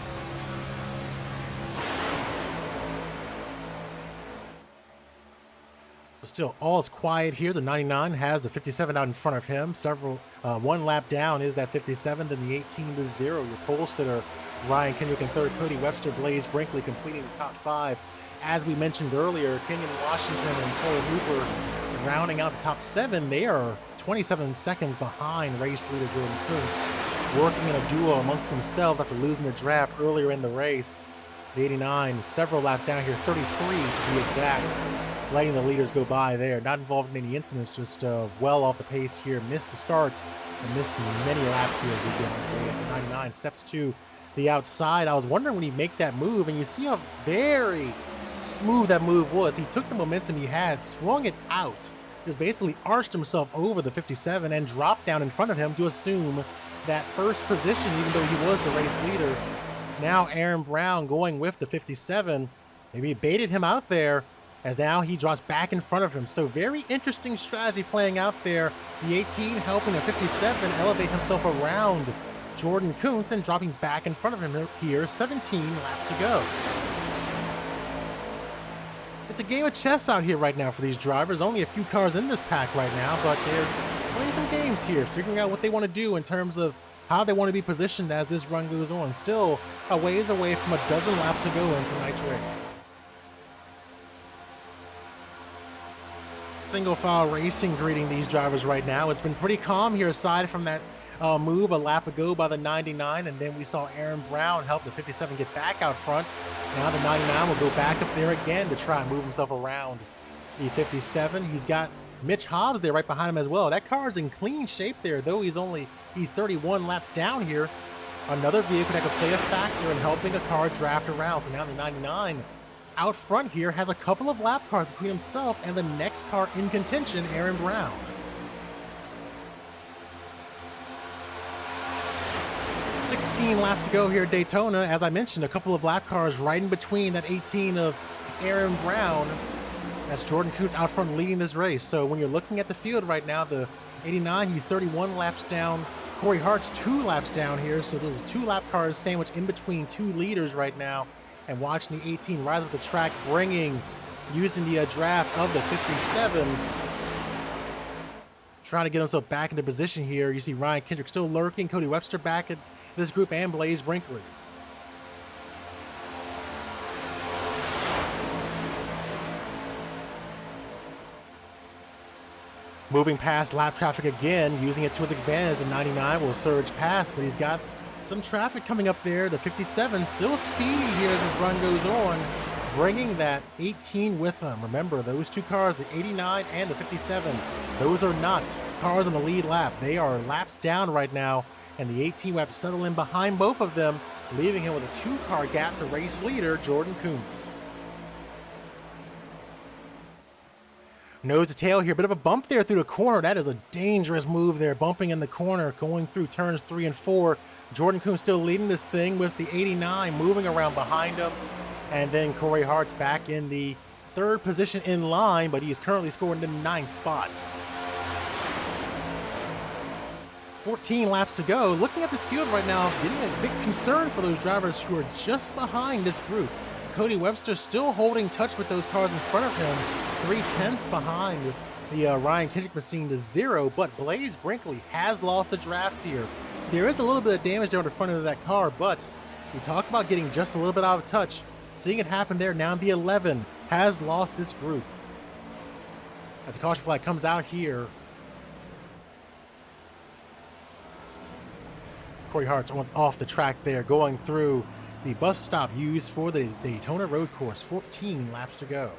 But still, all is quiet here. The 99 has the 57 out in front of him. 1 lap down is that 57, then the 18 to 0. Your pole sitter Ryan Kendrick in third, Cody Webster, Blaze Brinkley completing the top 5. As we mentioned earlier, Kenyon Washington and Cole Hooper rounding out the top 7. They are 27 seconds behind race leader Jordan Kuntz, working in a duo amongst themselves after losing the draft earlier in the race. The 89, several laps down here, 33 to be exact, letting the leaders go by there. Not involved in any incidents, just well off the pace here. Missed the start and missed many laps here as we get on the way into 99. Steps to the outside. I was wondering when he make that move, and you see how very smooth that move was. He took the momentum he had, swung it out, just basically arched himself over the 57 and dropped down in front of him to assume that first position, even though he was the race leader. Now Aaron Brown going with the 57. Maybe baited him out there, as now he drops back in front of him. So very interesting strategy playing out there. The 18 helping the 57 elevate himself around Jordan Kuntz and dropping back in front of him here. 17 laps to go. It's a game of chess out here right now for these drivers. Only a few cars in this pack right now, but they're playing some games here, figuring out what they want to do in terms of how they want to be positioned as this run goes on. Still a ways away from a dozen laps to go in tonight's race. Single file racing greeting these drivers right now. It's been pretty calm here aside from that move a lap ago by the 99, and then we saw Aaron Brown help the 57 get back out front. Now the 99 will go back up there again to try and move himself around the 57. He's got Mitch Hobbs there right behind him as well. That car is in clean shape there, though he's 31 laps down here. Another vehicle that could play a factor in helping a car draft around. So now the 99 out front here has a couple of lap cars between himself and the next car in contention, Aaron Brown. $16 laps to go here at Daytona. As I mentioned, a couple of lap cars right in between that 18 of Aaron Brown. That's Jordan Kuntz out front leading this race. So when you're looking at the field right now, the 89, he's 31 laps down. Corey Hart's 2 laps down here. So those 2 lap cars sandwiched in between 2 leaders right now. And watching the 18 rise up the track, using the draft of the 57. Trying to get himself back into position here. You see Ryan Kendrick still lurking. Cody Webster back at this group and Blaze Brinkley. Moving past lap traffic again, using it to his advantage. The 99 will surge past, but he's got some traffic coming up there. The 57 still speedy here as his run goes on, bringing that 18 with him. Remember, those 2 cars, the 89 and the 57, those are not cars on the lead lap. They are laps down right now, and the 18 will have to settle in behind both of them, leaving him with a 2-car gap to race leader Jordan Kuntz. Nose to tail here, bit of a bump there through the corner. That is a dangerous move there, bumping in the corner, going through turns 3 and 4. Jordan Kuntz still leading this thing with the 89 moving around behind him. And then Corey Hart's back in the 3rd position in line, but he's currently scoring the 9th spot. 14 laps to go. Looking at this field right now, getting a big concern for those drivers who are just behind this group. Cody Webster still holding touch with those cars in front of him, 3/10 behind the Ryan Kendrick machine to 0, but Blaze Brinkley has lost the draft here. There is a little bit of damage there on the front of that car, but we talk about getting just a little bit out of touch. Seeing it happen there, now the 11 has lost this group. As the caution flag comes out here, Corey Hart's off the track there, going through the bus stop used for the Daytona road course. 14 laps to go.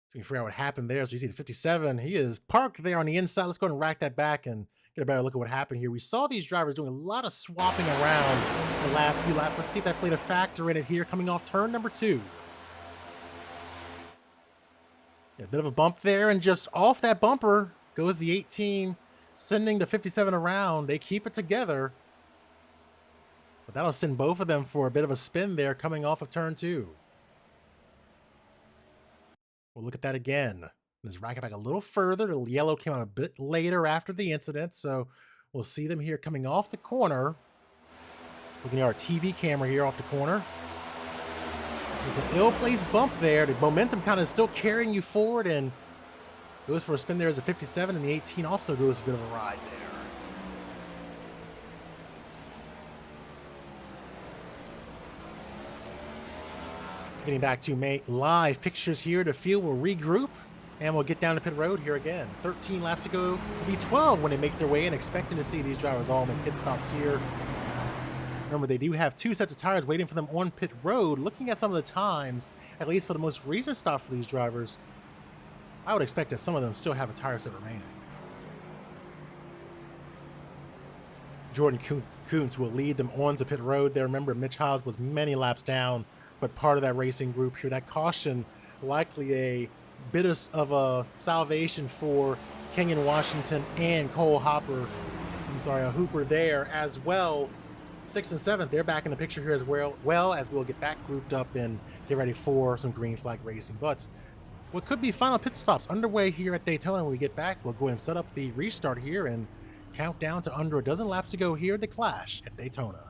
So you can figure out what happened there. So you see the 57, he is parked there on the inside. Let's go ahead and rack that back and get a better look at what happened here. We saw these drivers doing a lot of swapping around the last few laps. Let's see if that played a factor in it here, coming off turn number 2. Yeah, a bit of a bump there, and just off that bumper goes the 18, sending the 57 around. They keep it together, but that'll send both of them for a bit of a spin there coming off of turn 2. We'll look at that again. Let's rack it back a little further. The yellow came out a bit later after the incident, so we'll see them here coming off the corner. Looking at our TV camera here off the corner. There's an ill-placed bump there. The momentum kind of still carrying you forward, and goes for a spin there as a 57, and the 18 also goes a bit of a ride there. Getting back to live pictures here. The field will regroup and we'll get down to pit road here again. 13 laps to go. It'll be 12 when they make their way in, expecting to see these drivers all make pit stops here. Remember, they do have 2 sets of tires waiting for them on pit road. Looking at some of the times, at least for the most recent stop for these drivers, I would expect that some of them still have a tire set remaining. Jordan Kuntz will lead them onto pit road there. Remember, Mitch Hobbs was many laps down, but part of that racing group here. That caution, likely a bit of a salvation for Kenyon Washington and Cole Hooper there as well. 6th and 7th, they're back in the picture here as well as we'll get back grouped up and get ready for some green flag racing. But what could be final pit stops underway here at Daytona. When we get back, we'll go ahead and set up the restart here and count down to under a dozen laps to go here at the Clash at Daytona.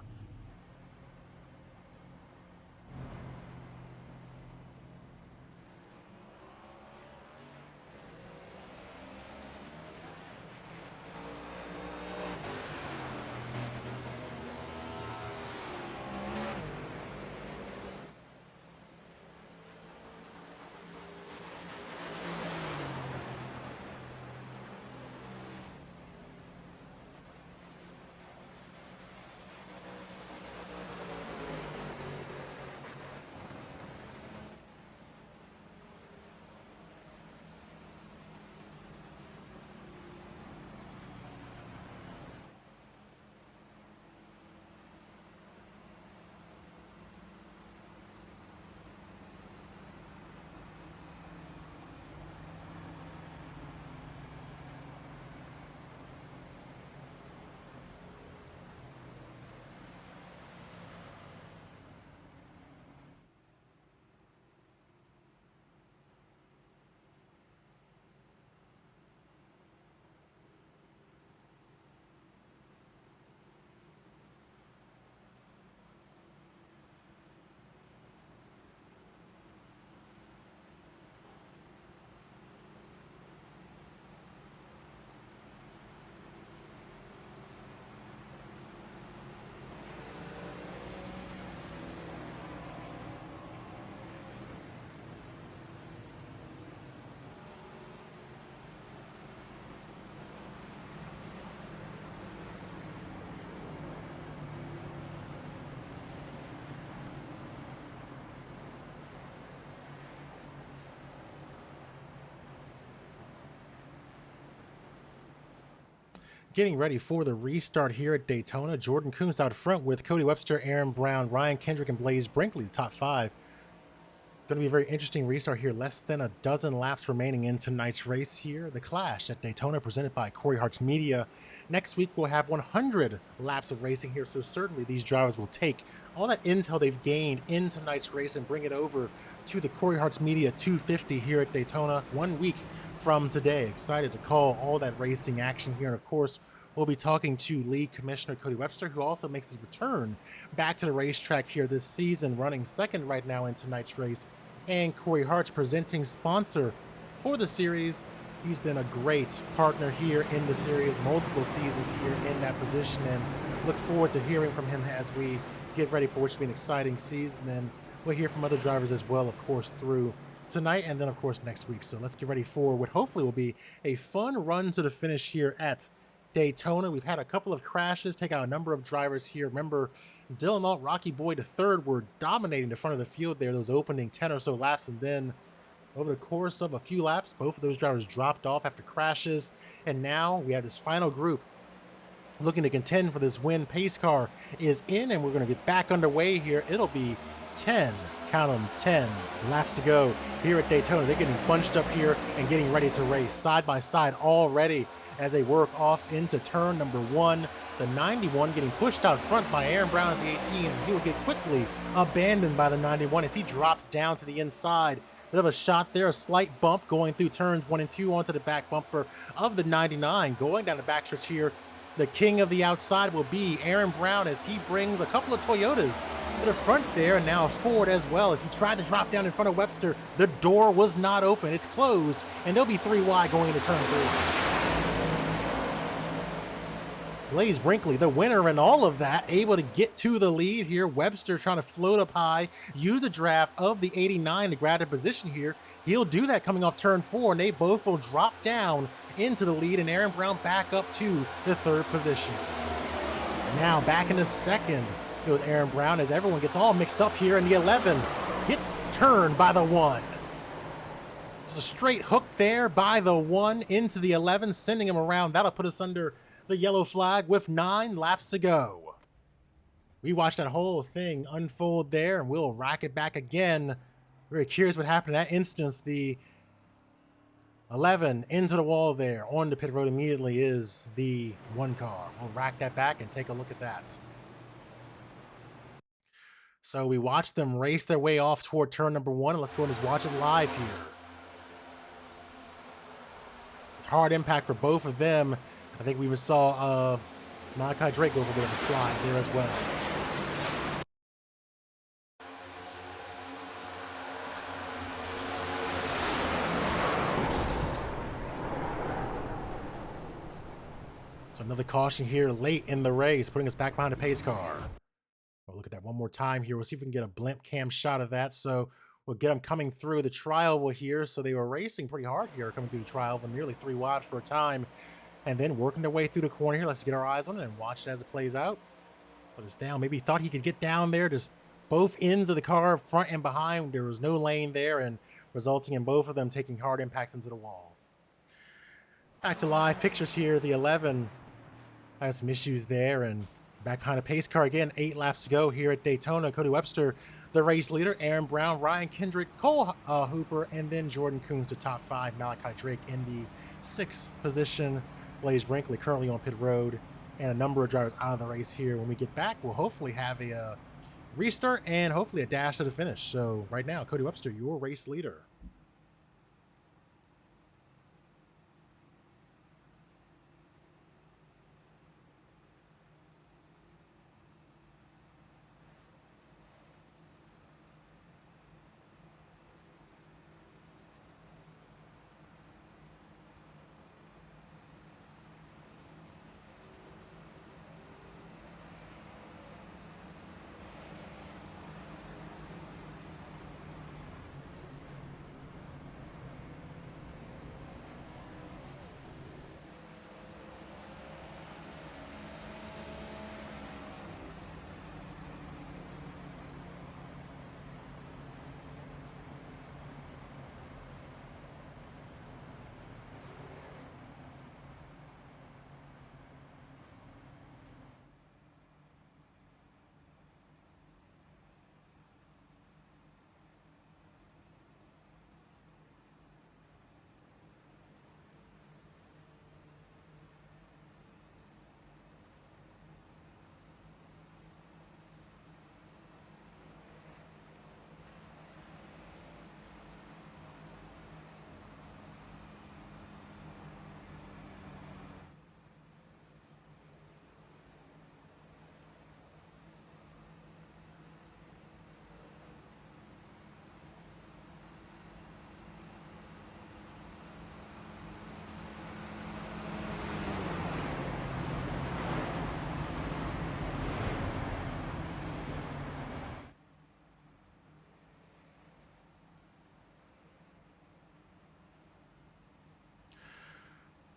Getting ready for the restart here at Daytona. Jordan Kuntz out front with Cody Webster, Aaron Brown, Ryan Kendrick, and Blaze Brinkley, top 5. Going to be a very interesting restart here. Less than a dozen laps remaining in tonight's race here. The Clash at Daytona, presented by Corey Hart's Media. Next week, we'll have 100 laps of racing here, so certainly these drivers will take all that intel they've gained in tonight's race and bring it over to the Corey Hart's Media 250 here at Daytona 1 week from today. Excited to call all that racing action here. And of course, we'll be talking to League Commissioner Cody Webster, who also makes his return back to the racetrack here this season, running second right now in tonight's race. And Corey Hart's presenting sponsor for the series. He's been a great partner here in the series, multiple seasons here in that position, and look forward to hearing from him as we get ready for what should be an exciting season. And we'll hear from other drivers as well, of course, through tonight and then, of course, next week. So let's get ready for what hopefully will be a fun run to the finish here at Daytona. We've had a couple of crashes, take out a number of drivers here. Remember, Dylan Alt, Rocky Boy III were dominating the front of the field there, those opening 10 or so laps, and then over the course of a few laps, both of those drivers dropped off after crashes, and now we have this final group looking to contend for this win. Pace car is in, and we're going to get back underway here. It'll be 10, count them, 10 laps to go here at Daytona. They're getting bunched up here and getting ready to race side by side already as they work off into turn number 1. The 91 getting pushed out front by Aaron Brown at the 18, and he will get quickly abandoned by the 91 as he drops down to the inside. Bit of a shot there, a slight bump going through turns 1 and 2 onto the back bumper of the 99. Going down the backstretch here, the king of the outside will be Aaron Brown as he brings a couple of Toyotas to the front there, and now a Ford as well as he tried to drop down in front of Webster. The door was not open, it's closed, and they'll be 3 wide going into turn 3. Blaze Brinkley, the winner in all of that, able to get to the lead here. Webster trying to float up high, use the draft of the 89 to grab a position here. He'll do that coming off turn 4, and they both will drop down into the lead, and Aaron Brown back up to the 3rd position. Now back in the 2nd goes Aaron Brown as everyone gets all mixed up here, and the 11 gets turned by the 1. Just a straight hook there by the 1 into the 11, sending him around. That'll put us under the yellow flag with 9 laps to go. We watched that whole thing unfold there, and we'll rack it back again. Very curious what happened in that instance. The 11 into the wall there on the pit road immediately is the 1 car. We'll rack that back and take a look at that. So we watched them race their way off toward turn number 1, and let's go and just watch it live here. It's hard impact for both of them. I think we even saw Malachi Drake go for a bit of a slide there as well. So another caution here late in the race, putting us back behind the pace car. We'll look at that one more time here. We'll see if we can get a blimp cam shot of that. So we'll get them coming through the tri-oval here. So they were racing pretty hard here, coming through the tri-oval, nearly 3 wide for a time. And then working their way through the corner here. Let's get our eyes on it and watch it as it plays out. Put us down. Maybe he thought he could get down there. Just both ends of the car, front and behind. There was no lane there, and resulting in both of them taking hard impacts into the wall. Back to live pictures here. The 11 had some issues there, and back behind a pace car again. 8 laps to go here at Daytona. Cody Webster, the race leader. Aaron Brown, Ryan Kendrick, Cole Hooper, and then Jordan Coons, the top 5. Malachi Drake in the 6th position. Blaze Brinkley currently on pit road, and a number of drivers out of the race here. When we get back, we'll hopefully have a restart and hopefully a dash to the finish. So right now, Cody Webster, your race leader.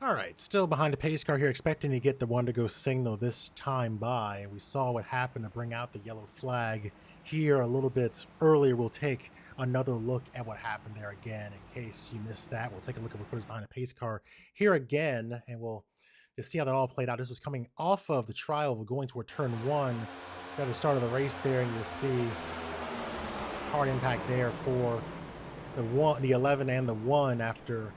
All right, still behind the pace car here, expecting to get the 1 to go signal this time by. We saw what happened to bring out the yellow flag here a little bit earlier. We'll take another look at what happened there again. In case you missed that, we'll take a look at what put us behind the pace car here again, and we'll just see how that all played out. This was coming off of the trial. We're going toward turn 1. Got the start of the race there, and you'll see hard impact there for the 11 and the 1 after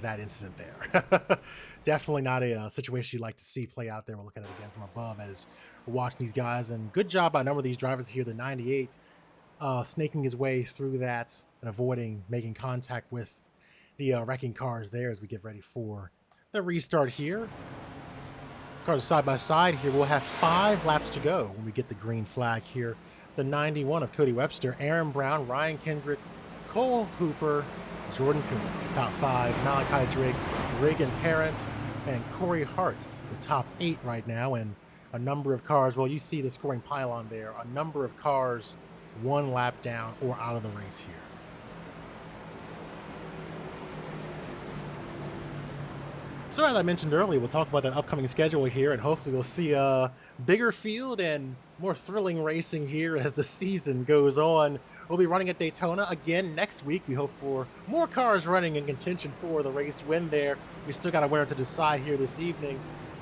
that incident there. Definitely not a situation you'd like to see play out there. We'll look at it again from above as we're watching these guys, and good job by a number of these drivers here. The 98 snaking his way through that and avoiding making contact with the wrecking cars there as we get ready for the restart here. Cars side by side here. We'll have 5 laps to go when we get the green flag here. The 91 of Cody Webster, Aaron Brown, Ryan Kendrick, Cole Hooper, Jordan Coons, the top 5, Malachi Drake, Reagan Parent, and Corey Hart's the top 8 right now, and a number of cars, well, you see the scoring pylon there, a number of cars 1 lap down or out of the race here. So as I mentioned earlier, we'll talk about that upcoming schedule here, and hopefully we'll see a bigger field and more thrilling racing here as the season goes on. We'll be running at Daytona again next week. We hope for more cars running in contention for the race win there. We still got a winner to decide here this evening.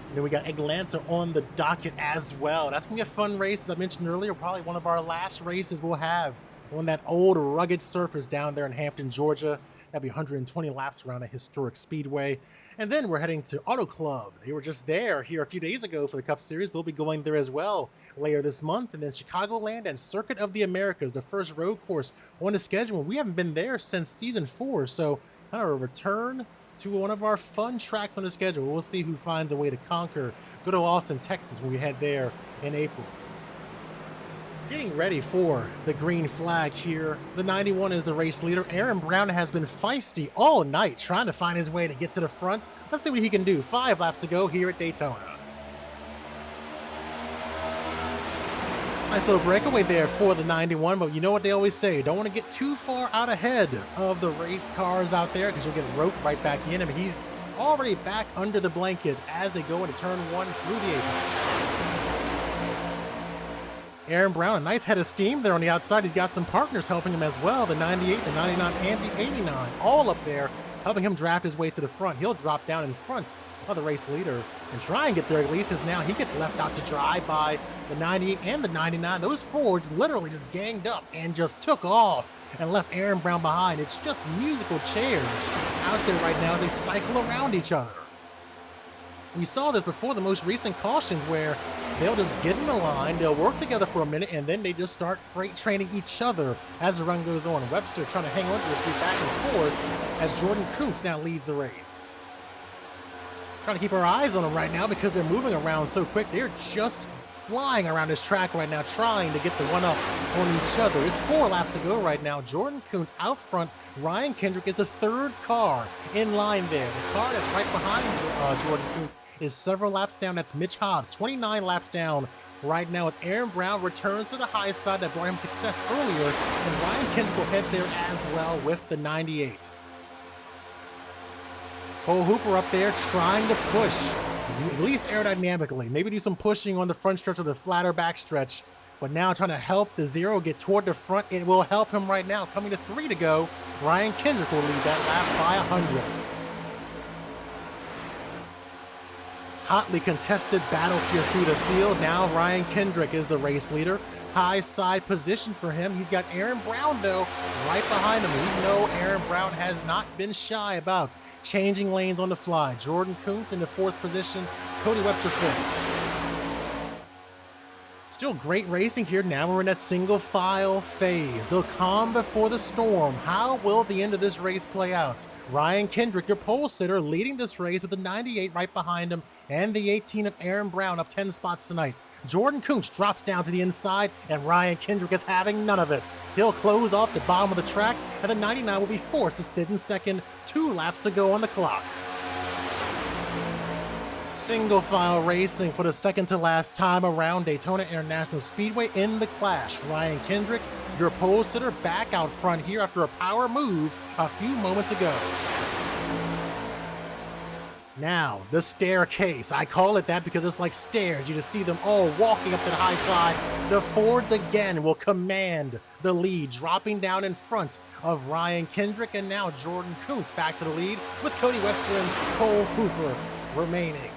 And then we got Atlanta on the docket as well. That's going to be a fun race, as I mentioned earlier, probably one of our last races we'll have on that old rugged surface down there in Hampton, Georgia. That'll be 120 laps around a historic speedway. And then we're heading to Auto Club. They were just there here a few days ago for the Cup Series. We'll be going there as well later this month. And then Chicagoland and Circuit of the Americas, the first road course on the schedule. We haven't been there since season 4, so kind of a return to one of our fun tracks on the schedule. We'll see who finds a way to conquer good old Austin, Texas when we head there in April. Getting ready for the green flag here. The 91 is the race leader. Aaron Brown has been feisty all night trying to find his way to get to the front. Let's see what he can do. 5 laps to go here at Daytona. Nice little breakaway there for the 91, but you know what they always say, don't want to get too far out ahead of the race cars out there because you'll get roped right back in. I mean, he's already back under the blanket as they go into turn 1 through the apex. Aaron Brown, a nice head of steam there on the outside. He's got some partners helping him as well. The 98, the 99, and the 89, all up there, helping him draft his way to the front. He'll drop down in front of the race leader and try and get there at least, as now he gets left out to dry by the 98 and the 99. Those Fords literally just ganged up and just took off and left Aaron Brown behind. It's just musical chairs out there right now as they cycle around each other. We saw this before the most recent cautions where they'll just get in a line, they'll work together for a minute, and then they just start freight training each other as the run goes on. Webster trying to hang on to his feet back and forth as Jordan Kuntz now leads the race. Trying to keep our eyes on them right now because they're moving around so quick. They're just flying around this track right now, trying to get the one up on each other. It's 4 laps to go right now. Jordan Kuntz out front. Ryan Kendrick is the 3rd car in line there. The car that's right behind Jordan Kuntz is several laps down. That's Mitch Hobbs, 29 laps down right now. As Aaron Brown returns to the high side that brought him success earlier, and Ryan Kendrick will head there as well with the 98. Cole Hooper up there trying to push, at least aerodynamically, maybe do some pushing on the front stretch or the flatter back stretch, but now trying to help the 0 get toward the front. It will help him right now. Coming to 3 to go, Ryan Kendrick will lead that lap by 100th. Hotly contested battles here through the field. Now Ryan Kendrick is the race leader. High side position for him. He's got Aaron Brown, though, right behind him. We know Aaron Brown has not been shy about changing lanes on the fly. Jordan Kuntz in the 4th position. Cody Webster 5th. Still great racing here. Now we're in that single file phase. The calm before the storm. How will the end of this race play out? Ryan Kendrick, your pole sitter, leading this race with the 98 right behind him and the 18 of Aaron Brown up 10 spots tonight. Jordan Kuntz drops down to the inside, and Ryan Kendrick is having none of it. He'll close off the bottom of the track, and the 99 will be forced to sit in 2nd. 2 laps to go on the clock. Single file racing for the 2nd to last time around Daytona International Speedway in the clash. Ryan Kendrick, your pole sitter, back out front here after a power move a few moments ago. Now, the staircase. I call it that because it's like stairs. You just see them all walking up to the high side. The Fords again will command the lead, dropping down in front of Ryan Kendrick, and now Jordan Kuntz back to the lead with Cody Webster and Cole Hooper remaining.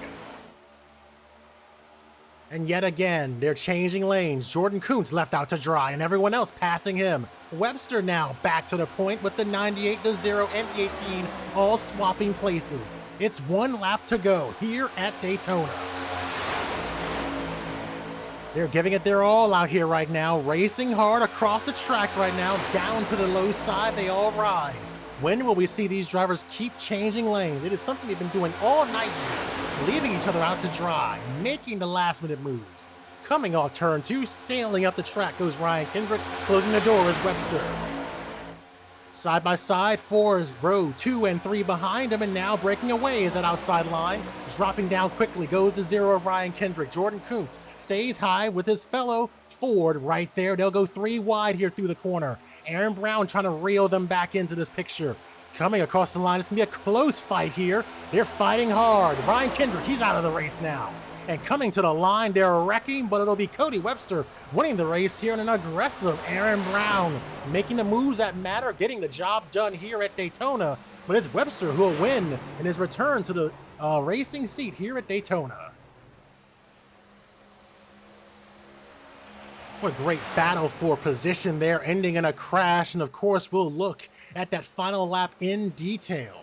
And yet again, they're changing lanes. Jordan Kuntz left out to dry and everyone else passing him. Webster now back to the point with the 98, the 0, and the 18 all swapping places. It's 1 lap to go here at Daytona. They're giving it their all out here right now, racing hard across the track right now, down to the low side they all ride. When will we see these drivers keep changing lanes? It is something they've been doing all night here, leaving each other out to dry, making the last minute moves. Coming off turn 2, sailing up the track goes Ryan Kendrick, closing the door is Webster. Side by side for row 2 and 3 behind him, and now breaking away is that outside line. Dropping down quickly, goes to 0 of Ryan Kendrick. Jordan Kuntz stays high with his fellow Ford right there. They'll go 3 wide here through the corner. Aaron Brown trying to reel them back into this picture. Coming across the line, it's going to be a close fight here. They're fighting hard. Ryan Kendrick, he's out of the race now. And coming to the line, they're wrecking, but it'll be Cody Webster winning the race here, and an aggressive Aaron Brown making the moves that matter, getting the job done here at Daytona. But it's Webster who will win in his return to the racing seat here at Daytona. What a great battle for position there, ending in a crash. And of course, we'll look at that final lap in detail.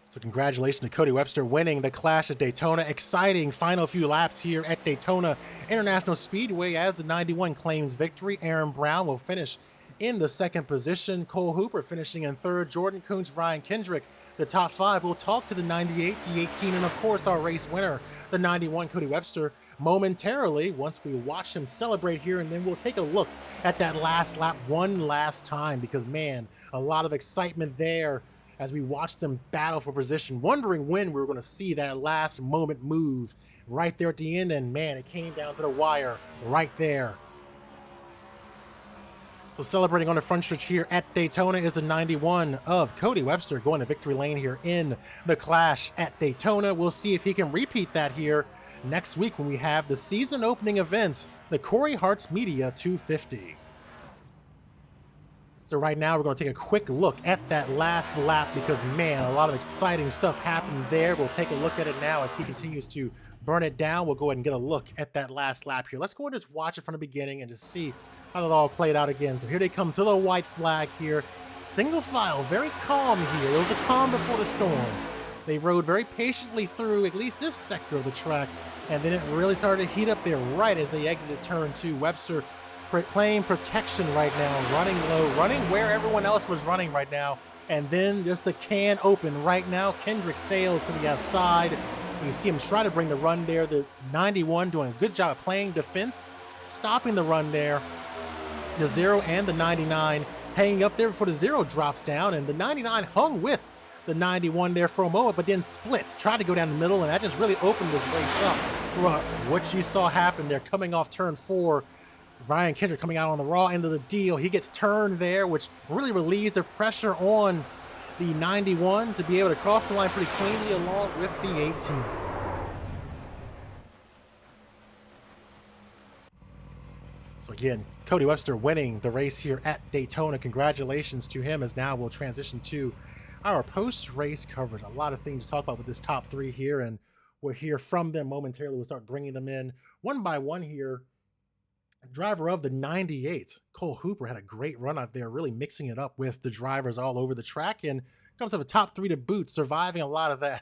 So congratulations to Cody Webster winning the Clash at Daytona. Exciting final few laps here at Daytona International Speedway as the 91 claims victory. Aaron Brown will finish in the second position. Cole Hooper finishing in third. Jordan Kuntz, Ryan Kendrick, the top 5. We'll talk to the 98, the 18, and of course our race winner, the 91, Cody Webster, momentarily once we watch him celebrate here, and then we'll take a look at that last lap one last time because, man, a lot of excitement there as we watched them battle for position, wondering when we were going to see that last moment move right there at the end, and man, it came down to the wire right there. So celebrating on the front stretch here at Daytona is the 91 of Cody Webster going to victory lane here in the Clash at Daytona. We'll see if he can repeat that here next week when we have the season opening event, the Corey Hart's Media 250. So right now we're going to take a quick look at that last lap because, man, a lot of exciting stuff happened there. We'll take a look at it now as he continues to burn it down. We'll go ahead and get a look at that last lap here. Let's go ahead and just watch it from the beginning and just see how it all played out again. So here they come to the white flag here. Single file, very calm here. It was a calm before the storm. They rode very patiently through at least this sector of the track, and then it really started to heat up there right as they exited turn 2. Webster playing protection right now, running low, running where everyone else was running right now, and then just the can open right now. Kendrick sails to the outside. You see him try to bring the run there. The 91 doing a good job of playing defense, stopping the run there. The 0 and the 99 hanging up there before the 0 drops down, and the 99 hung with the 91 there for a moment, but then splits, tried to go down the middle, and that just really opened this race up for what you saw happen there coming off turn 4. Ryan Kendrick coming out on the raw end of the deal. He gets turned there, which really relieves the pressure on the 91 to be able to cross the line pretty cleanly along with the 18. So again, Cody Webster winning the race here at Daytona. Congratulations to him, as now we'll transition to our post-race coverage. A lot of things to talk about with this top 3 here, and we'll hear from them momentarily. We'll start bringing them in one by one here. Driver of the 98, Cole Hooper, had a great run out there, really mixing it up with the drivers all over the track, and comes to the top 3 to boot, surviving a lot of that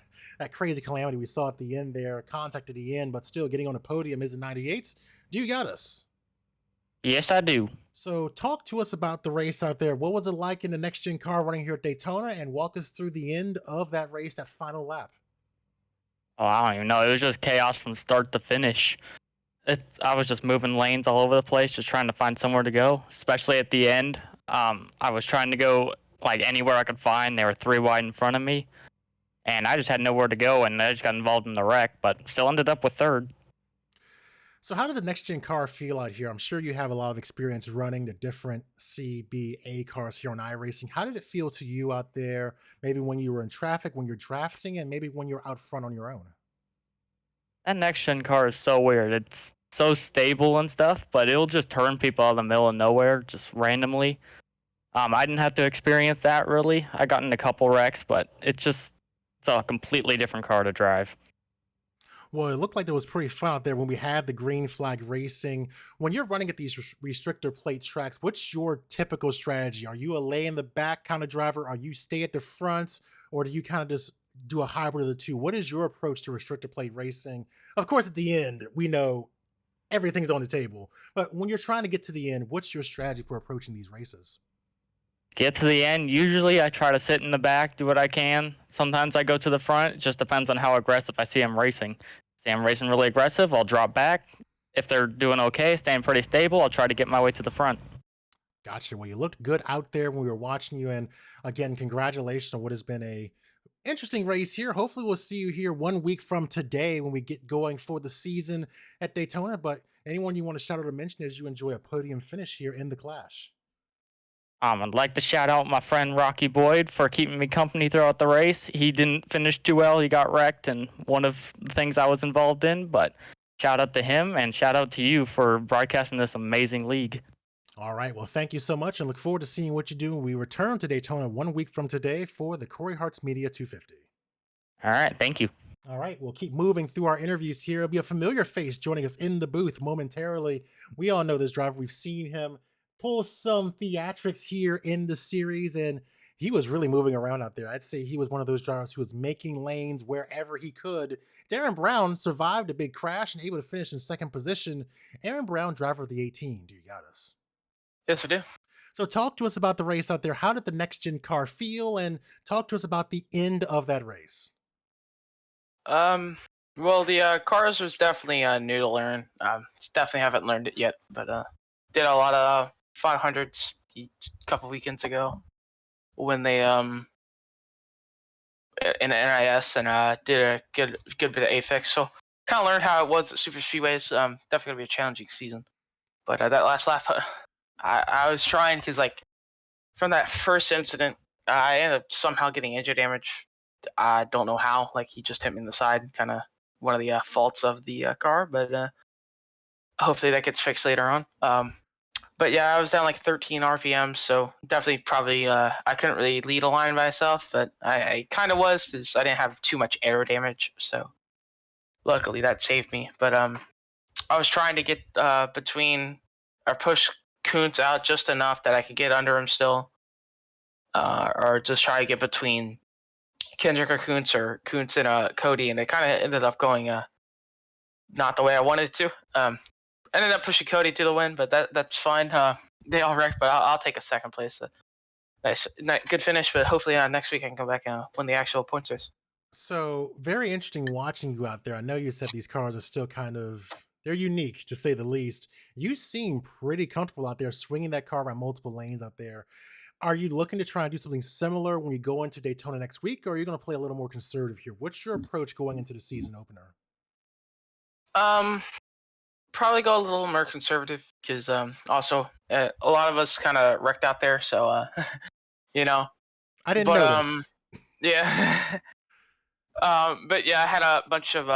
crazy calamity we saw at the end there. Contact at the end, but still getting on the podium is the 98. Do you got us? Yes, I do. So talk to us about the race out there. What was it like in the next-gen car running here at Daytona, and walk us through the end of that race, that final lap. Oh, I don't even know. It was just chaos from start to finish. I was just moving lanes all over the place, just trying to find somewhere to go, especially at the end. I was trying to go like anywhere I could find. They were 3 wide in front of me, and I just had nowhere to go, and I just got involved in the wreck, but still ended up with third. So how did the next-gen car feel out here? I'm sure you have a lot of experience running the different CBA cars here on iRacing. How did it feel to you out there, maybe when you were in traffic, when you're drafting, and maybe when you're out front on your own? That next gen car is so weird. It's so stable and stuff, but it'll just turn people out of the middle of nowhere, just randomly. I didn't have to experience that really. I got in a couple wrecks, but it's a completely different car to drive. Well, it looked like it was pretty fun out there when we had the green flag racing. When you're running at these restrictor plate tracks, what's your typical strategy? Are you a lay in the back kind of driver? Are you stay at the front? Or do you kind of just do a hybrid of the two? What is your approach to restrictor plate racing? Of course, at the end, we know everything's on the table. But when you're trying to get to the end, what's your strategy for approaching these races? Get to the end. Usually I try to sit in the back, do what I can. Sometimes I go to the front. It just depends on how aggressive I see him racing. See him racing really aggressive, I'll drop back. if they're doing okay, staying pretty stable, I'll try to get my way to the front. Gotcha. Well, you looked good out there when we were watching you, and again, congratulations on what has been a interesting race here. Hopefully, we'll see you here 1 week from today when we get going for the season at Daytona. But anyone you want to shout out or mention as you enjoy a podium finish here in the Clash? I'd like to shout out my friend Rocky Boyd for keeping me company throughout the race. He didn't finish too well. He got wrecked and one of the things I was involved in, but shout out to him and shout out to you for broadcasting this amazing league. All right. Well, thank you so much, and look forward to seeing what you do when we return to Daytona 1 week from today for the Corey Hart's Media 250. All right, thank you. All right, we'll keep moving through our interviews here. It'll be a familiar face joining us in the booth momentarily. We all know this driver. We've seen him pull some theatrics here in the series, and he was really moving around out there. I'd say he was one of those drivers who was making lanes wherever he could. Darren Brown survived a big crash and able to finish in second position. Aaron Brown, driver of the 18. Do you got us? Yes, I do. So talk to us about the race out there. How did the next gen car feel? And talk to us about the end of that race. Well, the cars was definitely new to learn. Definitely haven't learned it yet, but did a lot of 500s a couple weekends ago when they in the NIS and did a good bit of AFX. So kind of learned how it was at super speedways. Definitely gonna be a challenging season. But that last lap, I was trying because like from that first incident, I ended up somehow getting engine damage. I don't know how. Like he just hit me in the side, kind of one of the faults of the car. But hopefully that gets fixed later on. But yeah, I was down like 13 RPM, so definitely probably I couldn't really lead a line by myself, but I kind of was because I didn't have too much aero damage. So luckily that saved me. But I was trying to get between or push Kuntz out just enough that I could get under him still, or just try to get between Kendrick or Kuntz and Cody, and it kind of ended up going not the way I wanted it to. Ended up pushing Cody to the win, but that's fine. They all wrecked, but I'll take a second place. Nice, good finish, but hopefully next week I can come back and win the actual points race. So very interesting watching you out there. I know you said these cars are still they're unique to say the least. You seem pretty comfortable out there swinging that car around multiple lanes out there. Are you looking to try and do something similar when you go into Daytona next week, or are you going to play a little more conservative here? What's your approach going into the season opener? Probably go a little more conservative because also a lot of us kind of wrecked out there, so you know. I didn't But know this. yeah. But yeah, I had a bunch of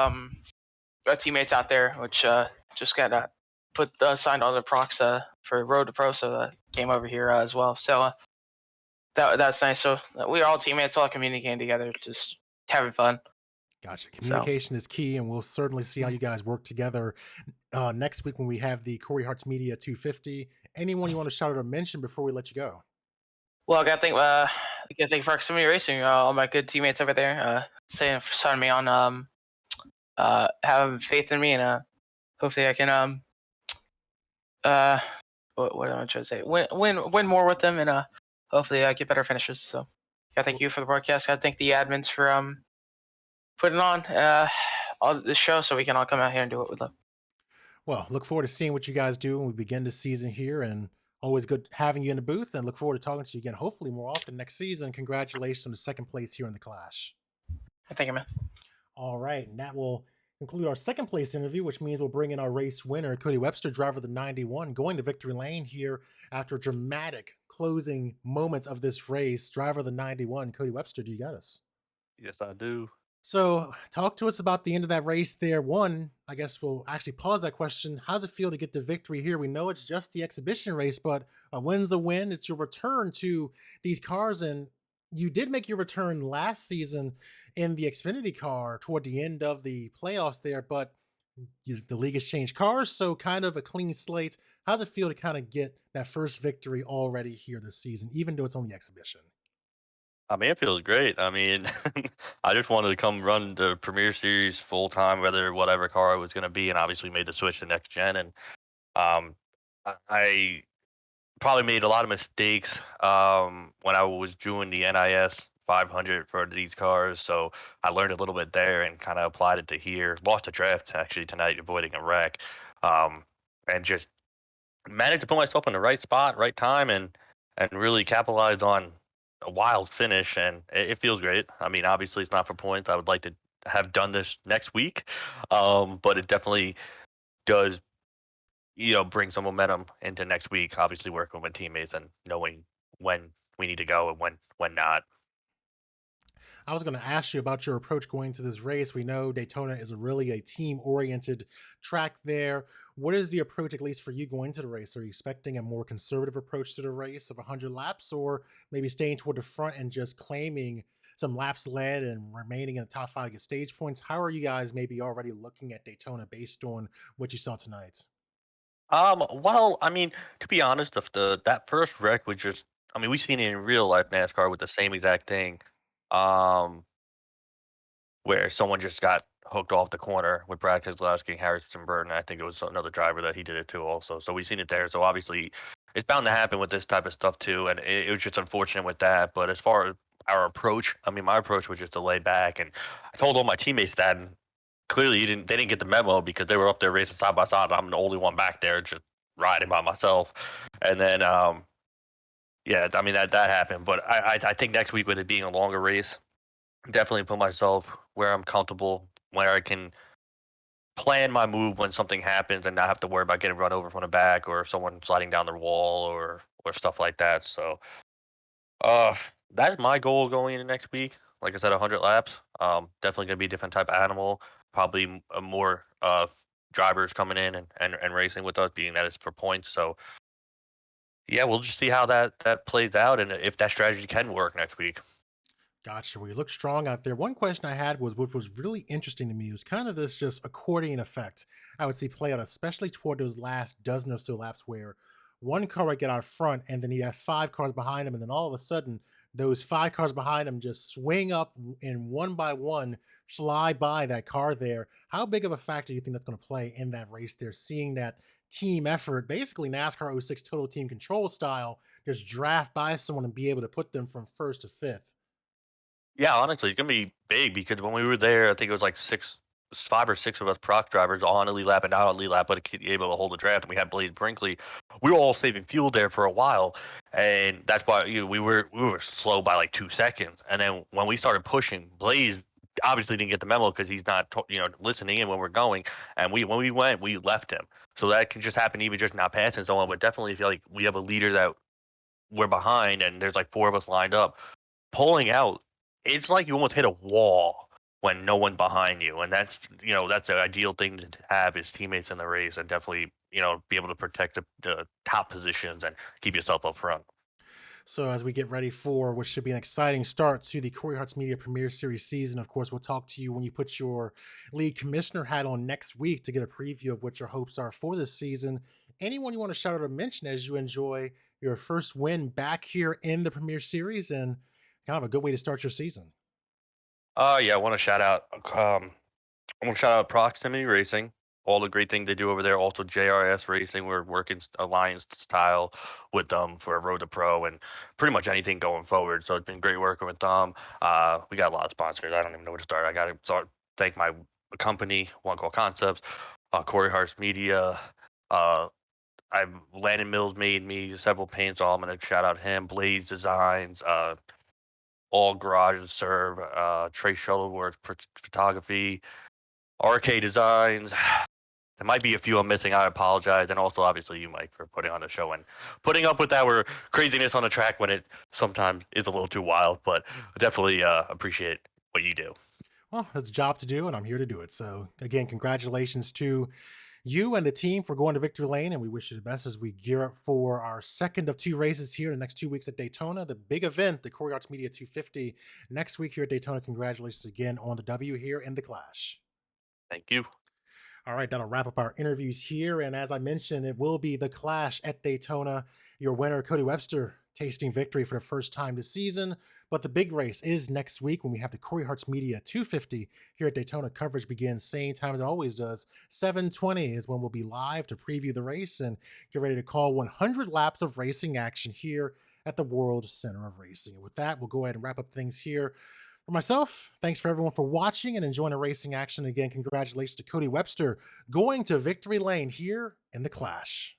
teammates out there, which just got put signed on the procs for Road to Pro, so came over here as well. So that's nice. So we are all teammates, all communicating together, just having fun. Gotcha. So Communication is key, and we'll certainly see how you guys work together next week when we have the Corey Hart's Media 250. Anyone you want to shout out or mention before we let you go? well, I gotta thank Proximity Racing, all my good teammates over there, saying signing me on, having faith in me, and hopefully I can uh what am I trying to say? Win more with them, and hopefully I get better finishes. So gotta thank you for the broadcast. Gotta thank the admins for putting on all this show so we can all come out here and do what we love. Well, look forward to seeing what you guys do when we begin the season here, and always good having you in the booth, and look forward to talking to you again, hopefully more often next season. Congratulations on the second place here in the Clash. Thank you, man. All right, and that will conclude our second place interview, which means we'll bring in our race winner, Cody Webster, driver of the 91, going to victory lane here after dramatic closing moments of this race. Driver of the 91, Cody Webster, do you got us? Yes, I do. So, talk to us about the end of that race there. One, I guess we'll actually pause that question. How's it feel to get the victory here? We know it's just the exhibition race, but a win's a win. It's your return to these cars, and you did make your return last season in the Xfinity car toward the end of the playoffs there, but the league has changed cars, so kind of a clean slate. How's it feel to kind of get that first victory already here this season, even though it's only exhibition? I mean, it feels great. I mean, I just wanted to come run the Premier Series full time, whatever car it was going to be, and obviously made the switch to next gen. And um, I probably made a lot of mistakes when I was doing the NIS 500 for these cars. So I learned a little bit there and kind of applied it to here. Lost a draft actually tonight, avoiding a wreck. and just managed to put myself in the right spot, right time, and really capitalize on a wild finish, and it feels great. I mean, obviously, it's not for points. I would like to have done this next week, but it definitely does, bring some momentum into next week. Obviously, working with teammates and knowing when we need to go and when not. I was going to ask you about your approach going to this race. We know Daytona is really a team-oriented track there. What is the approach, at least for you, going to the race? Are you expecting a more conservative approach to the race of 100 laps, or maybe staying toward the front and just claiming some laps led and remaining in the top five to get stage points? How are you guys maybe already looking at Daytona based on what you saw tonight? Well, I mean, to be honest, that first wreck was just, I mean, we've seen it in real life NASCAR with the same exact thing. Um, where someone just got hooked off the corner with Brad Keselowski and Harrison Burton. I think it was another driver that he did it to also. So we've seen it there. So obviously, it's bound to happen with this type of stuff too. And it was just unfortunate with that. But as far as our approach, I mean, my approach was just to lay back. And I told all my teammates that. And clearly, they didn't get the memo because they were up there racing side by side. I'm the only one back there just riding by myself. And then, yeah, I mean that happened. But I think next week with it being a longer race, definitely put myself where I'm comfortable, where I can plan my move when something happens and not have to worry about getting run over from the back or someone sliding down the wall or stuff like that. So uh that's my goal going into next week. Like I said, 100 laps. Definitely gonna be a different type of animal. Probably more drivers coming in and racing with us, being that it's for points. So yeah, we'll just see how that plays out and if that strategy can work next week. Gotcha. Well, you look strong out there. One question I had was what was really interesting to me was kind of this just accordion effect I would see play out, especially toward those last dozen or so laps where one car would get out front and then he'd have five cars behind him. And then all of a sudden, those five cars behind him just swing up and one by one fly by that car there. How big of a factor do you think that's going to play in that race there? Seeing that team effort, basically NASCAR '06 total team control style, just draft by someone and be able to put them from first to fifth. Yeah, honestly, it's gonna be big because when we were there, I think it was like 5 or 6 of us proc drivers on elite lap and not on elite lap, but able to hold the draft. And we had Blade Brinkley. We were all saving fuel there for a while, and that's why we were slow by like 2 seconds. And then when we started pushing, Blaze obviously didn't get the memo because he's not listening in when we're going. And when we went, we left him. So that can just happen, even just not passing someone. But definitely, feel like we have a leader that we're behind, and there's like 4 of us lined up pulling out, it's like you almost hit a wall when no one behind you, and that's the ideal thing to have is teammates in the race, and definitely be able to protect the top positions and keep yourself up front. So as we get ready for what should be an exciting start to the Corey Hart's Media Premier Series season, of course, we'll talk to you when you put your league commissioner hat on next week to get a preview of what your hopes are for this season. Anyone you want to shout out or mention as you enjoy your first win back here in the Premier Series and kind of a good way to start your season. Yeah, I want to shout out. I want to shout out Proximity Racing, all the great thing they do over there. Also, JRS Racing, we're working alliance style with them for Road to Pro and pretty much anything going forward. So it's been great working with them. We got a lot of sponsors. I don't even know where to start. I got to start thank my company, One Call Concepts, Corey Hart's Media. Uh, I've Landon Mills made me several paints. So I'm gonna shout out him. Blaze Designs. All Garages Serve. Trey Shuttleworth Photography. RK Designs. There might be a few I'm missing. I apologize, and also obviously you, Mike, for putting on the show and putting up with our craziness on the track when it sometimes is a little too wild. But definitely appreciate what you do. Well, it's a job to do, and I'm here to do it. So, again, congratulations to you and the team for going to victory lane, and we wish you the best as we gear up for our second of 2 races here in the next 2 weeks at Daytona, the big event, the Corey Arts Media 250 next week here at Daytona. Congratulations again on the W here in the Clash. Thank you. All right, that'll wrap up our interviews here. And as I mentioned, it will be the Clash at Daytona. Your winner, Cody Webster, tasting victory for the first time this season. But the big race is next week when we have the Corey Hart's Media 250 here at Daytona. Coverage begins same time as it always does. 7:20 is when we'll be live to preview the race and get ready to call 100 laps of racing action here at the World Center of Racing. And with that, we'll go ahead and wrap up things here For myself, thanks for everyone for watching and enjoying the racing action. Again, congratulations to Cody Webster going to victory lane here in the Clash.